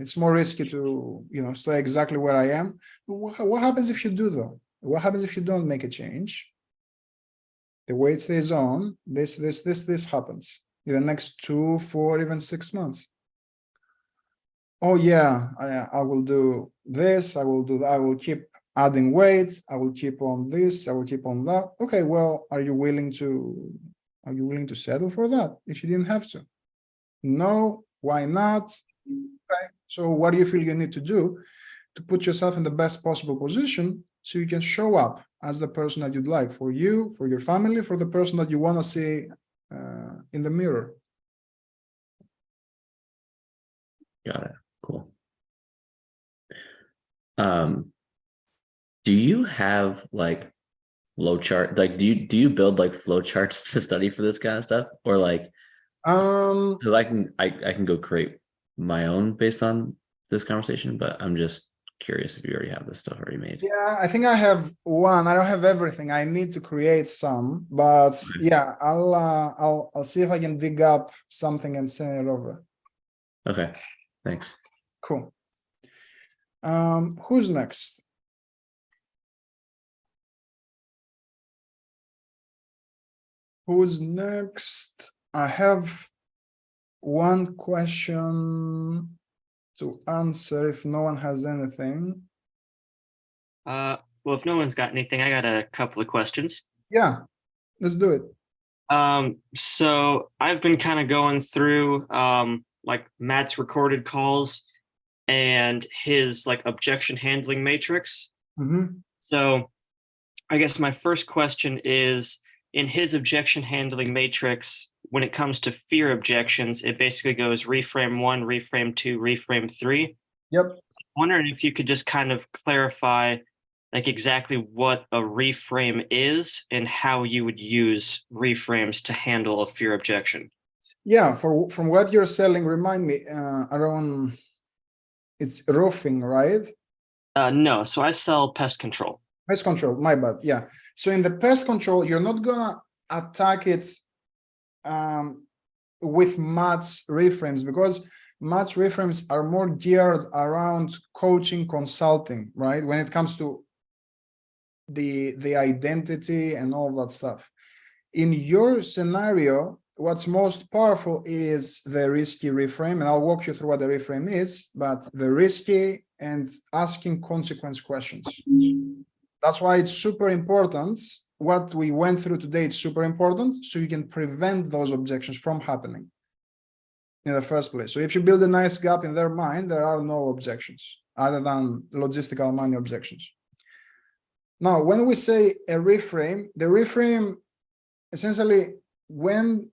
It's more risky to, stay exactly where I am. What happens if you do though? What happens if you don't make a change? The weight stays on. This happens in the next 2, 4, even 6 months. Oh yeah, I will do this. I will keep adding weight. I will keep on this. I will keep on that. Okay, well, are you willing to settle for that if you didn't have to? No, why not? Okay, so what do you feel you need to do to put yourself in the best possible position so you can show up as the person that you'd like for you, for your family, for the person that you want to see in the mirror? Got it. Cool. Do you have like flow chart? Like, do you build like flow charts to study for this kind of stuff, or like, because I can go create my own based on this conversation, but I'm just curious if you already have this stuff already made. Yeah, I think I have one. I don't have everything. I need to create some, but yeah, I'll see if I can dig up something and send it over. Okay, thanks. Cool. Who's next? Who's next? I have one question to answer if no one has anything. Well, if no one's got anything, I got a couple of questions. Yeah, let's do it. So I've been kind of going through like Matt's recorded calls and his like objection handling matrix. Mm-hmm. So I guess my first question is, in his objection handling matrix, when it comes to fear objections, it basically goes reframe 1, reframe 2, reframe 3. Yep. I'm wondering if you could just kind of clarify like exactly what a reframe is and how you would use reframes to handle a fear objection. Yeah, from what you're selling, remind me, around, it's roofing, right? No, so I sell pest control. Pest control, my bad. Yeah. So in the pest control, you're not gonna attack it with Matt's reframes, because Matt's reframes are more geared around coaching, consulting, right? When it comes to the identity and all that stuff. In your scenario, what's most powerful is the risky reframe, and I'll walk you through what the reframe is, but the risky and asking consequence questions. That's why it's super important. What we went through today, it's super important, so you can prevent those objections from happening in the first place. So if you build a nice gap in their mind, there are no objections other than logistical money objections. Now, when we say a reframe, the reframe essentially, when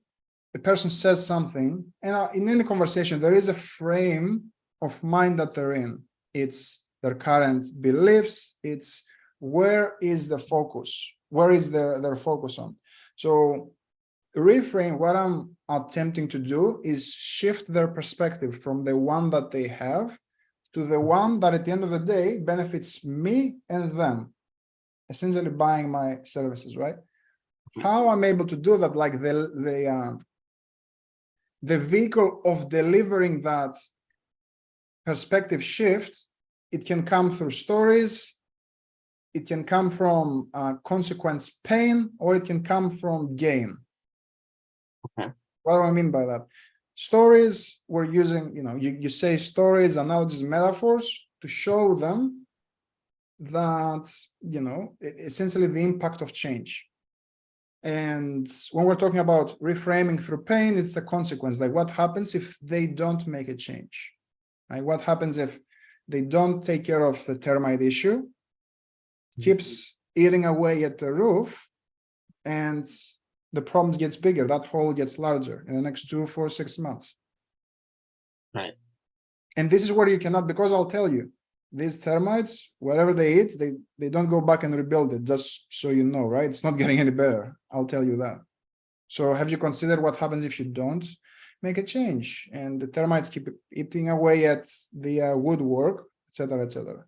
a person says something, and in any conversation, there is a frame of mind that they're in. It's their current beliefs. It's where is the focus? Where is their focus on? So reframe, what I'm attempting to do is shift their perspective from the one that they have to the one that at the end of the day benefits me and them, essentially buying my services, right? How I'm able to do that, like the vehicle of delivering that perspective shift, it can come through stories, it can come from consequence pain, or it can come from gain. Okay. What do I mean by that? Stories, we're using, you say stories, analogies, metaphors to show them that, essentially the impact of change. And when we're talking about reframing through pain, it's the consequence. Like what happens if they don't make a change? Right? What happens if they don't take care of the termite issue? Keeps eating away at the roof, and the problem gets bigger. That hole gets larger in the next 2, 4, 6 months. Right. And this is where you cannot, because I'll tell you, these termites, whatever they eat, they don't go back and rebuild it, just so you know, right? It's not getting any better. I'll tell you that. So have you considered what happens if you don't make a change and the termites keep eating away at the woodwork, etc., etc.?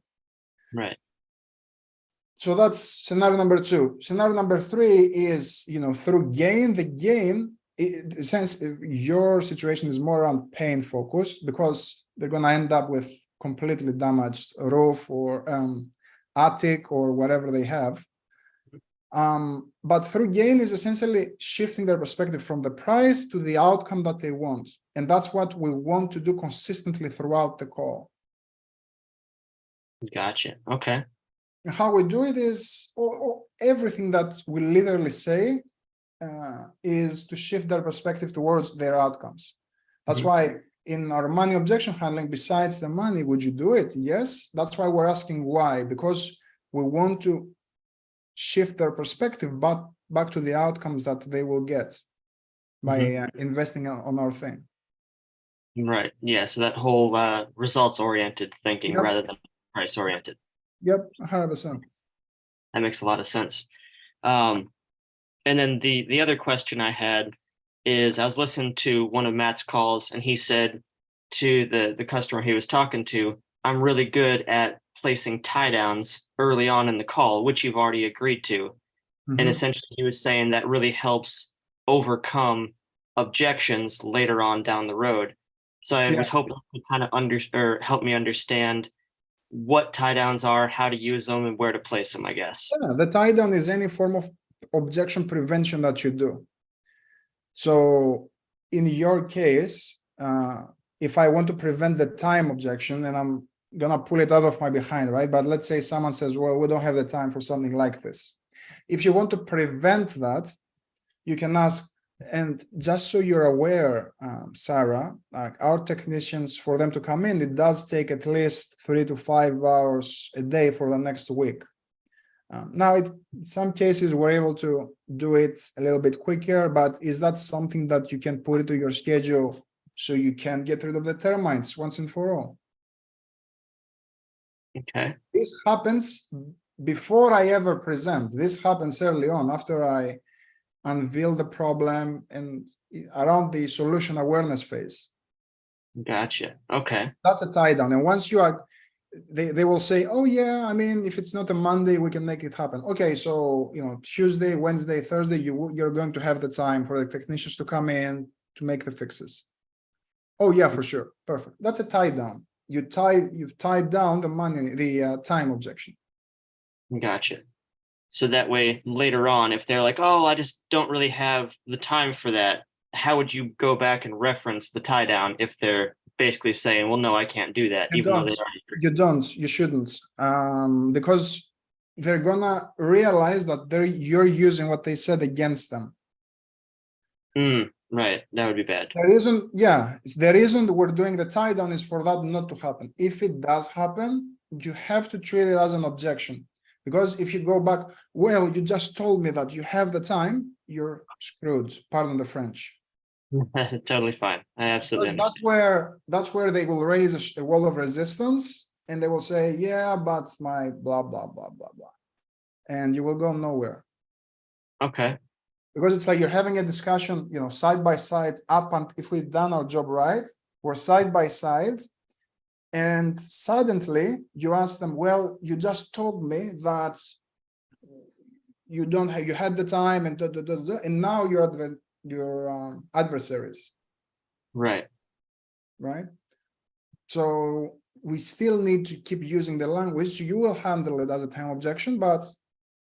Right. So that's scenario number 2. Scenario number 3 is, through gain. The gain, in the sense, your situation is more around pain focused, because they're going to end up with completely damaged roof or attic or whatever they have. But through gain is essentially shifting their perspective from the price to the outcome that they want. And that's what we want to do consistently throughout the call. Gotcha. Okay. And how we do it is everything that we literally say is to shift their perspective towards their outcomes. That's why in our money objection handling, besides the money, would you do it? Yes. That's why we're asking why, because we want to shift their perspective back to the outcomes that they will get by investing on our thing. Right. Yeah. So that whole results-oriented thinking rather than price-oriented. Yep, 100%. That makes a lot of sense. And then the other question I had is, I was listening to one of Matt's calls, and he said to the customer he was talking to, I'm really good at placing tie downs early on in the call, which you've already agreed to. And essentially he was saying that really helps overcome objections later on down the road. So I was hoping to kind of help me understand what tie downs are, how to use them, and where to place them, I guess. Yeah, the tie down is any form of objection prevention that you do. So in your case, if I want to prevent the time objection, and I'm gonna pull it out of my behind, right? But let's say someone says, well, we don't have the time for something like this. If you want to prevent that, you can ask, and just so you're aware, Sarah, our technicians, for them to come in, it does take at least 3 to 5 hours a day for the next week. Now, in some cases, we're able to do it a little bit quicker, but is that something that you can put into your schedule so you can get rid of the termites once and for all? Okay. This happens before I ever present. This happens early on, after I unveil the problem and around the solution awareness phase. Gotcha. Okay. That's a tie down. And once you are, they will say, oh yeah, I mean, if it's not a Monday, we can make it happen. Okay, so Tuesday, Wednesday, Thursday, you're going to have the time for the technicians to come in, to make the fixes. Oh yeah, for sure. Perfect. That's a tie down. You've tied down the money, the time objection. Gotcha. So that way later on, if they're like, oh, I just don't really have the time for that, how would you go back and reference the tie down if they're basically saying, well, no, I can't do that, You even though don't. they already You don't. You shouldn't. Because they're gonna realize that you're using what they said against them. Right, that would be bad. The reason we're doing the tie down is for that not to happen. If it does happen, you have to treat it as an objection. Because if you go back, well, you just told me that you have the time, you're screwed. Pardon the French. Totally fine. I absolutely Because understand. that's where they will raise a wall of resistance, and they will say, yeah, but my blah blah blah blah blah, and you will go nowhere. Okay. Because it's like you're having a discussion, side by side, and if we've done our job right, we're side by side. And suddenly you ask them, well, you just told me that you had the time and and now you're adversaries. Right. Right. So we still need to keep using the language. You will handle it as a time objection, but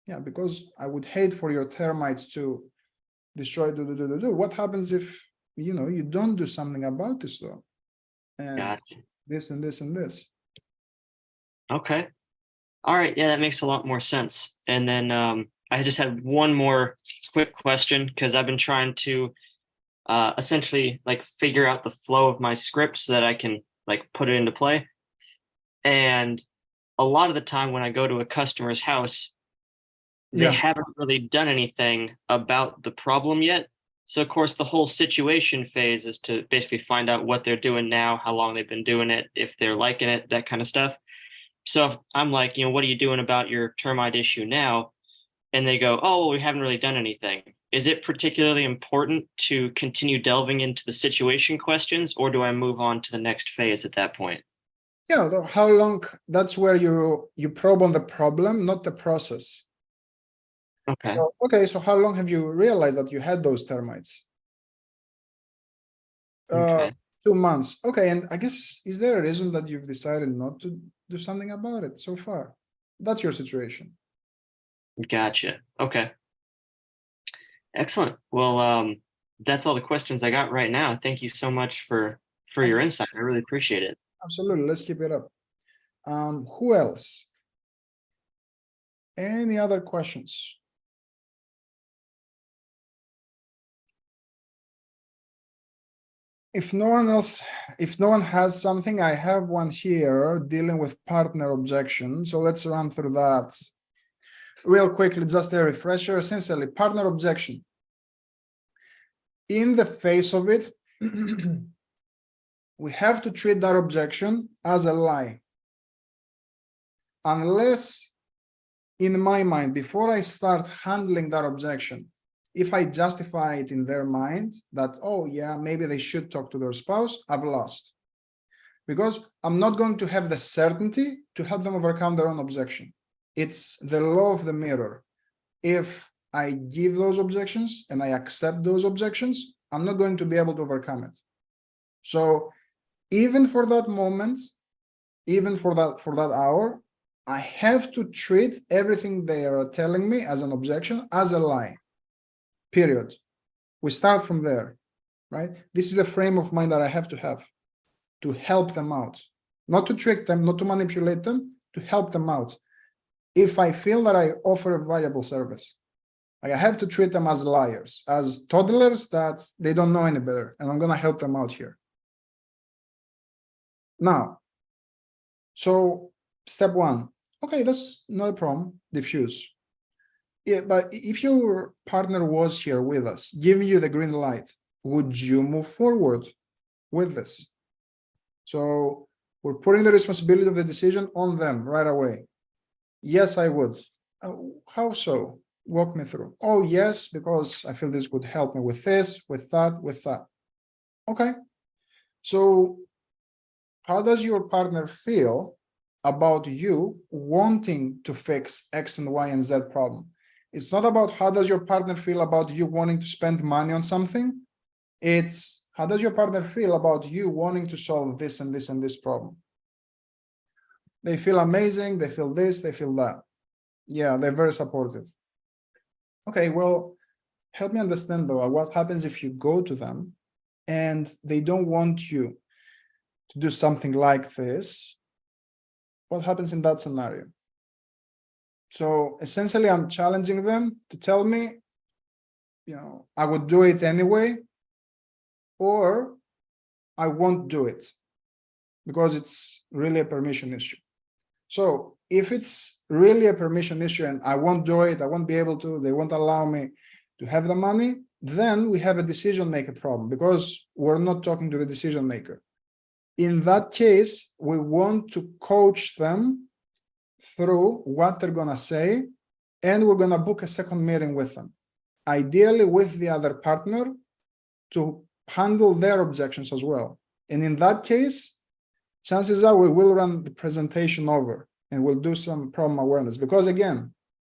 yeah, because I would hate for your termites to destroy, what happens if, you don't do something about this though? And Gotcha. this and this and this. Okay. All right. Yeah, that makes a lot more sense. And then I just had one more quick question because I've been trying to essentially like figure out the flow of my script so that I can like put it into play. And a lot of the time when I go to a customer's house, they haven't really done anything about the problem yet. So of course the whole situation phase is to basically find out what they're doing now, how long they've been doing it, if they're liking it, that kind of stuff. So if I'm like, what are you doing about your termite issue now? And they go, oh, well, we haven't really done anything. Is it particularly important to continue delving into the situation questions, or do I move on to the next phase at that point? How long, that's where you probe on the problem, not the process. Okay. So how long have you realized that you had those termites? Okay. 2 months. Okay, and I guess, is there a reason that you've decided not to do something about it so far? That's your situation. Gotcha. Okay. Excellent. Well, that's all the questions I got right now. Thank you so much for your insight. I really appreciate it. Absolutely. Let's keep it up. Who else? Any other questions? If no one has something, I have one here dealing with partner objection. So let's run through that real quickly, just a refresher. Essentially, partner objection. In the face of it, we have to treat that objection as a lie. Unless, in my mind, before I start handling that objection, if I justify it in their mind that, oh yeah, maybe they should talk to their spouse, I've lost. Because I'm not going to have the certainty to help them overcome their own objection. It's the law of the mirror. If I give those objections and I accept those objections, I'm not going to be able to overcome it. So even for that moment, even for that hour, I have to treat everything they are telling me as an objection, as a lie. Period. We start from there, right? This is a frame of mind that I have to help them out, not to trick them, not to manipulate them, to help them out. If I feel that I offer a valuable service, I have to treat them as liars, as toddlers that they don't know any better, and I'm going to help them out here. Now, so step one, okay, that's not a problem, diffuse. Yeah, but if your partner was here with us, giving you the green light, would you move forward with this? So we're putting the responsibility of the decision on them right away. Yes, I would. How so? Walk me through. Oh, yes, because I feel this would help me with this, with that, with that. Okay. So how does your partner feel about you wanting to fix X and Y and Z problem? It's not about how does your partner feel about you wanting to spend money on something. It's how does your partner feel about you wanting to solve this and this and this problem? They feel amazing, they feel this, they feel that. Yeah, they're very supportive. Okay, well, help me understand though, what happens if you go to them and they don't want you to do something like this? What happens in that scenario? So essentially, I'm challenging them to tell me, I would do it anyway, or I won't do it because it's really a permission issue. So if it's really a permission issue and I won't do it, I won't be able to, they won't allow me to have the money, then we have a decision maker problem because we're not talking to the decision maker. In that case, we want to coach them through what they're going to say, and we're going to book a second meeting with them, ideally with the other partner, to handle their objections as well. And in that case, chances are we will run the presentation over and we'll do some problem awareness, because again,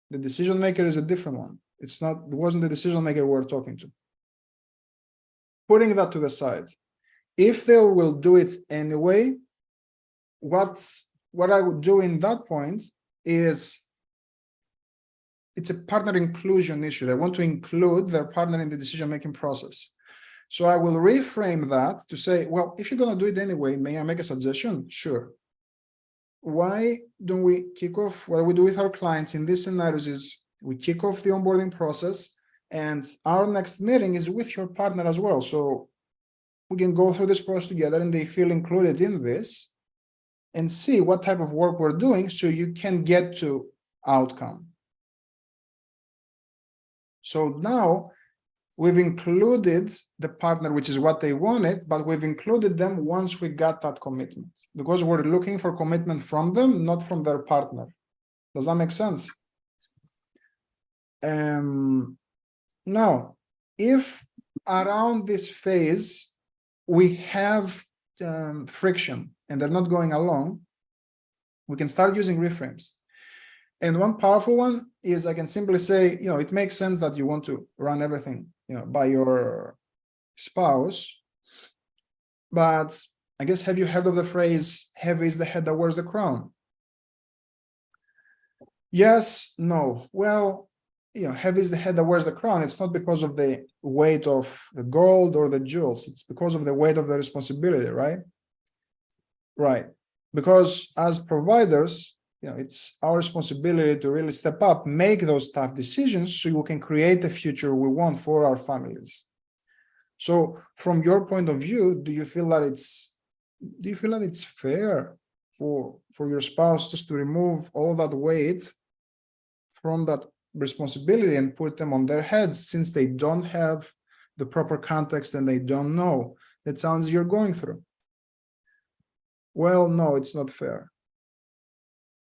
the decision maker is a different one. It wasn't the decision maker we're talking to. Putting that to the side, if they will do it anyway, what I would do in that point is, it's a partner inclusion issue. They want to include their partner in the decision-making process. So I will reframe that to say, well, if you're going to do it anyway, may I make a suggestion? Sure. Why don't we kick off? What we do with our clients in these scenarios is we kick off the onboarding process, and our next meeting is with your partner as well. So we can go through this process together and they feel included in this, and see what type of work we're doing so you can get to outcome. So now we've included the partner, which is what they wanted, but we've included them once we got that commitment, because we're looking for commitment from them, not from their partner. Does that make sense? Now, if around this phase we have friction and they're not going along, we can start using reframes. And one powerful one is I can simply say, it makes sense that you want to run everything, by your spouse. But I guess, have you heard of the phrase, heavy is the head that wears the crown? Yes, no. Well, heavy is the head that wears the crown. It's not because of the weight of the gold or the jewels. It's because of the weight of the responsibility, right? Right. Because as providers, it's our responsibility to really step up, make those tough decisions so we can create the future we want for our families. So from your point of view, do you feel that it's fair for your spouse just to remove all that weight from that responsibility and put them on their heads, since they don't have the proper context and they don't know the challenges you're going through? Well, no, it's not fair.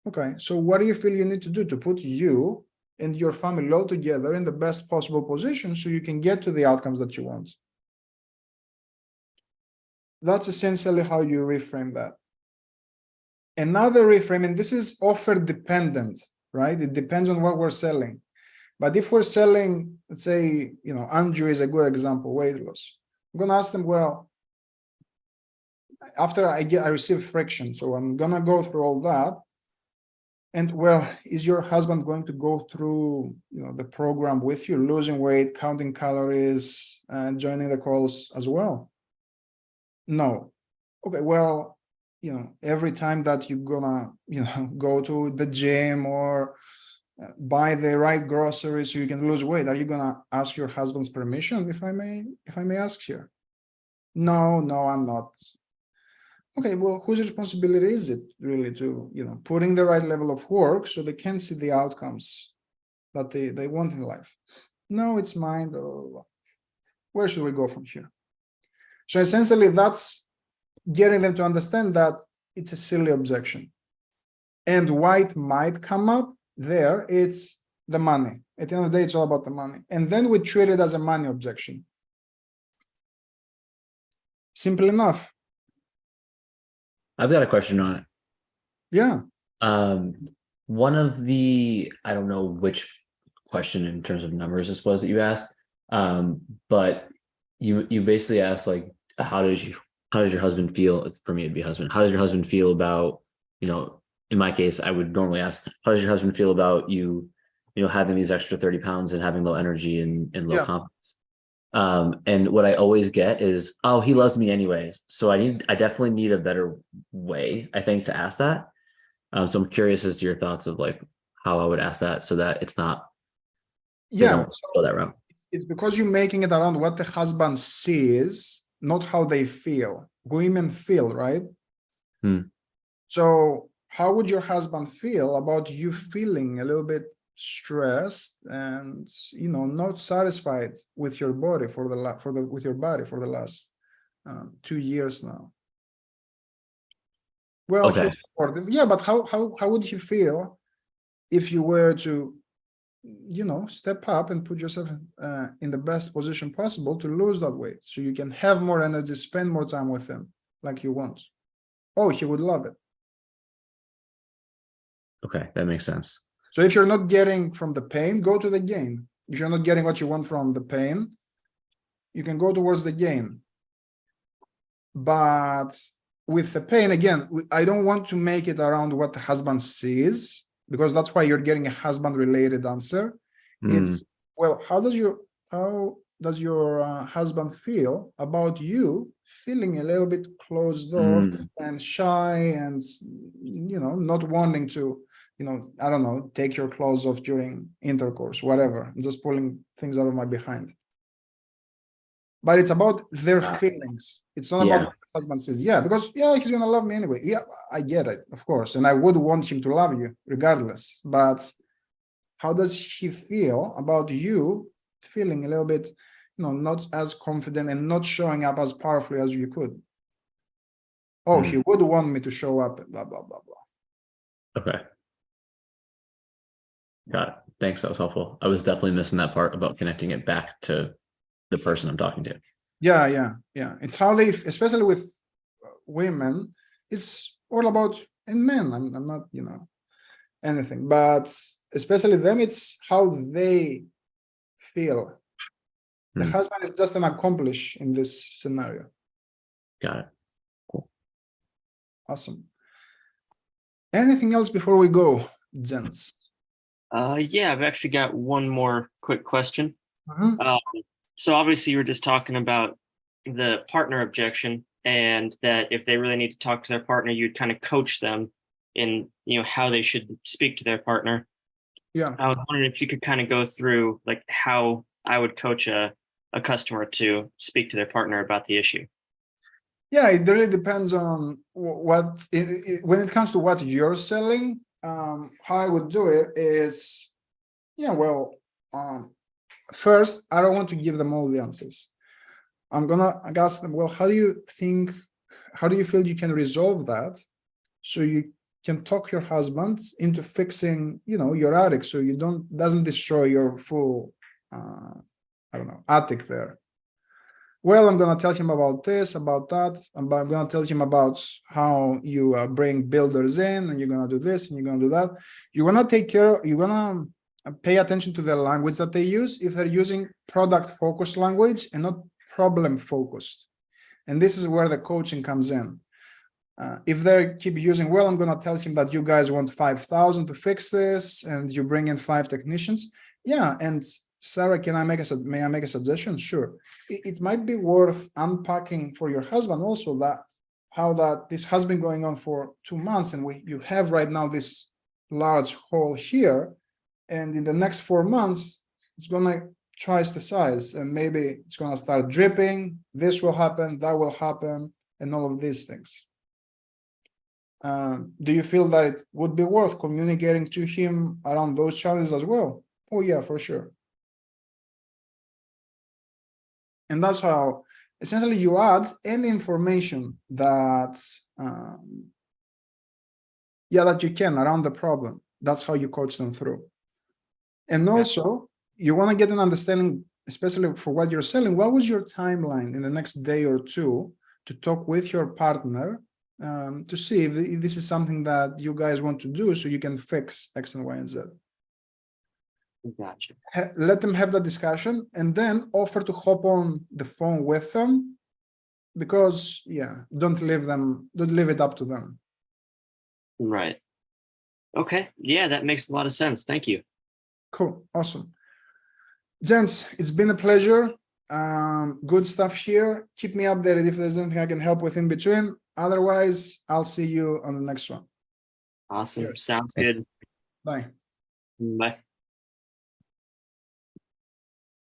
Okay, so what do you feel you need to do to put you and your family all together in the best possible position so you can get to the outcomes that you want? That's essentially how you reframe that. Another reframe, and this is offer dependent, right? It depends on what we're selling. But if we're selling, let's say, Andrew is a good example, weight loss. I'm going to ask them, well, after I receive friction, so I'm going to go through all that. And well, is your husband going to go through, the program with you, losing weight, counting calories, and joining the calls as well? No. Okay, well, every time that you're gonna, go to the gym or buy the right groceries so you can lose weight, are you gonna ask your husband's permission, if I may ask here? No, I'm not. Okay, well, whose responsibility is it really to, put in the right level of work so they can see the outcomes that they want in life? No, it's mine. Where should we go from here? So essentially, that's getting them to understand that it's a silly objection. And why it might come up there, it's the money. At the end of the day, it's all about the money. And then we treat it as a money objection. Simple enough. I've got a question on it. Yeah. One of the, I don't know which question in terms of numbers this was that you asked, but you basically asked like, how does your husband feel? For me, it'd be husband. How does your husband feel about, in my case, I would normally ask, how does your husband feel about you, having these extra 30 pounds and having low energy and low Yeah. confidence? And what I always get is, oh, he loves me anyways. So I definitely need a better way, I think, to ask that. So I'm curious as to your thoughts of like how I would ask that so that it's not, they Yeah, don't go that route. it's because you're making it around what the husband sees, not how they feel. Women feel, right? So how would your husband feel about you feeling a little bit stressed and not satisfied with your body for the last 2 years now? Well, Okay. he's supportive. Yeah, but how would he feel if you were to step up and put yourself in the best position possible to lose that weight so you can have more energy, spend more time with him like you want? Oh, he would love it. Okay, that makes sense. So if you're not getting from the pain, go to the gain. If you're not getting what you want from the pain, you can go towards the gain. But with the pain, again, I don't want to make it around what the husband sees, because that's why you're getting a husband-related answer. It's, well, how does your husband feel about you feeling a little bit closed off and shy and not wanting to I don't know, take your clothes off during intercourse, whatever. I'm just pulling things out of my behind. But it's about their feelings. It's not about what the husband says. Yeah, because he's gonna love me anyway. Yeah, I get it, of course, and I would want him to love you regardless. But how does he feel about you feeling a little bit, not as confident and not showing up as powerfully as you could? Oh, he would want me to show up, and blah blah blah blah. Okay. Got it. Thanks. That was helpful. I was definitely missing that part about connecting it back to the person I'm talking to. Yeah. It's how they, especially with women, it's all about, and men, I'm not, anything, but especially them, it's how they feel. The husband is just an accomplice in this scenario. Got it. Cool. Awesome. Anything else before we go, gents? Yeah, I've actually got one more quick question. So obviously you were just talking about the partner objection, and that if they really need to talk to their partner, you'd kind of coach them in, how they should speak to their partner. Yeah. I was wondering if you could kind of go through like how I would coach a customer to speak to their partner about the issue. Yeah, it really depends on what, when it comes to what you're selling, how I would do it is, first, I don't want to give them all the answers. I'm gonna ask them, well, how do you feel you can resolve that so you can talk your husband into fixing, your attic, so you doesn't destroy your full, attic there. Well, I'm gonna tell him about this, about that. I'm gonna tell him about how you bring builders in, and you're gonna do this, and you're gonna do that. You're gonna pay attention to the language that they use, if they're using product-focused language and not problem-focused. And this is where the coaching comes in. If they keep using, well, I'm gonna tell him that you guys want 5,000 to fix this, and you bring in 5 technicians. Yeah, and Sarah, may I make a suggestion? Sure. It might be worth unpacking for your husband also that this has been going on for 2 months, and you have right now this large hole here, and in the next 4 months, it's gonna twice the size, and maybe it's gonna start dripping. This will happen, that will happen, and all of these things. Do you feel that it would be worth communicating to him around those challenges as well? Oh yeah, for sure. And that's how essentially you add any information that that you can around the problem. That's how you coach them through. And also, you want to get an understanding, especially for what you're selling. What was your timeline in the next day or two to talk with your partner to see if this is something that you guys want to do, so you can fix X and Y and Z? Gotcha. Let them have that discussion, and then offer to hop on the phone with them, because don't leave it up to them. Right. Okay. Yeah, that makes a lot of sense. Thank you. Cool, awesome. Gents, it's been a pleasure. Good stuff here. Keep me updated if there's anything I can help with in between. Otherwise, I'll see you on the next one. Awesome. Cheers. Sounds good. Bye. Bye.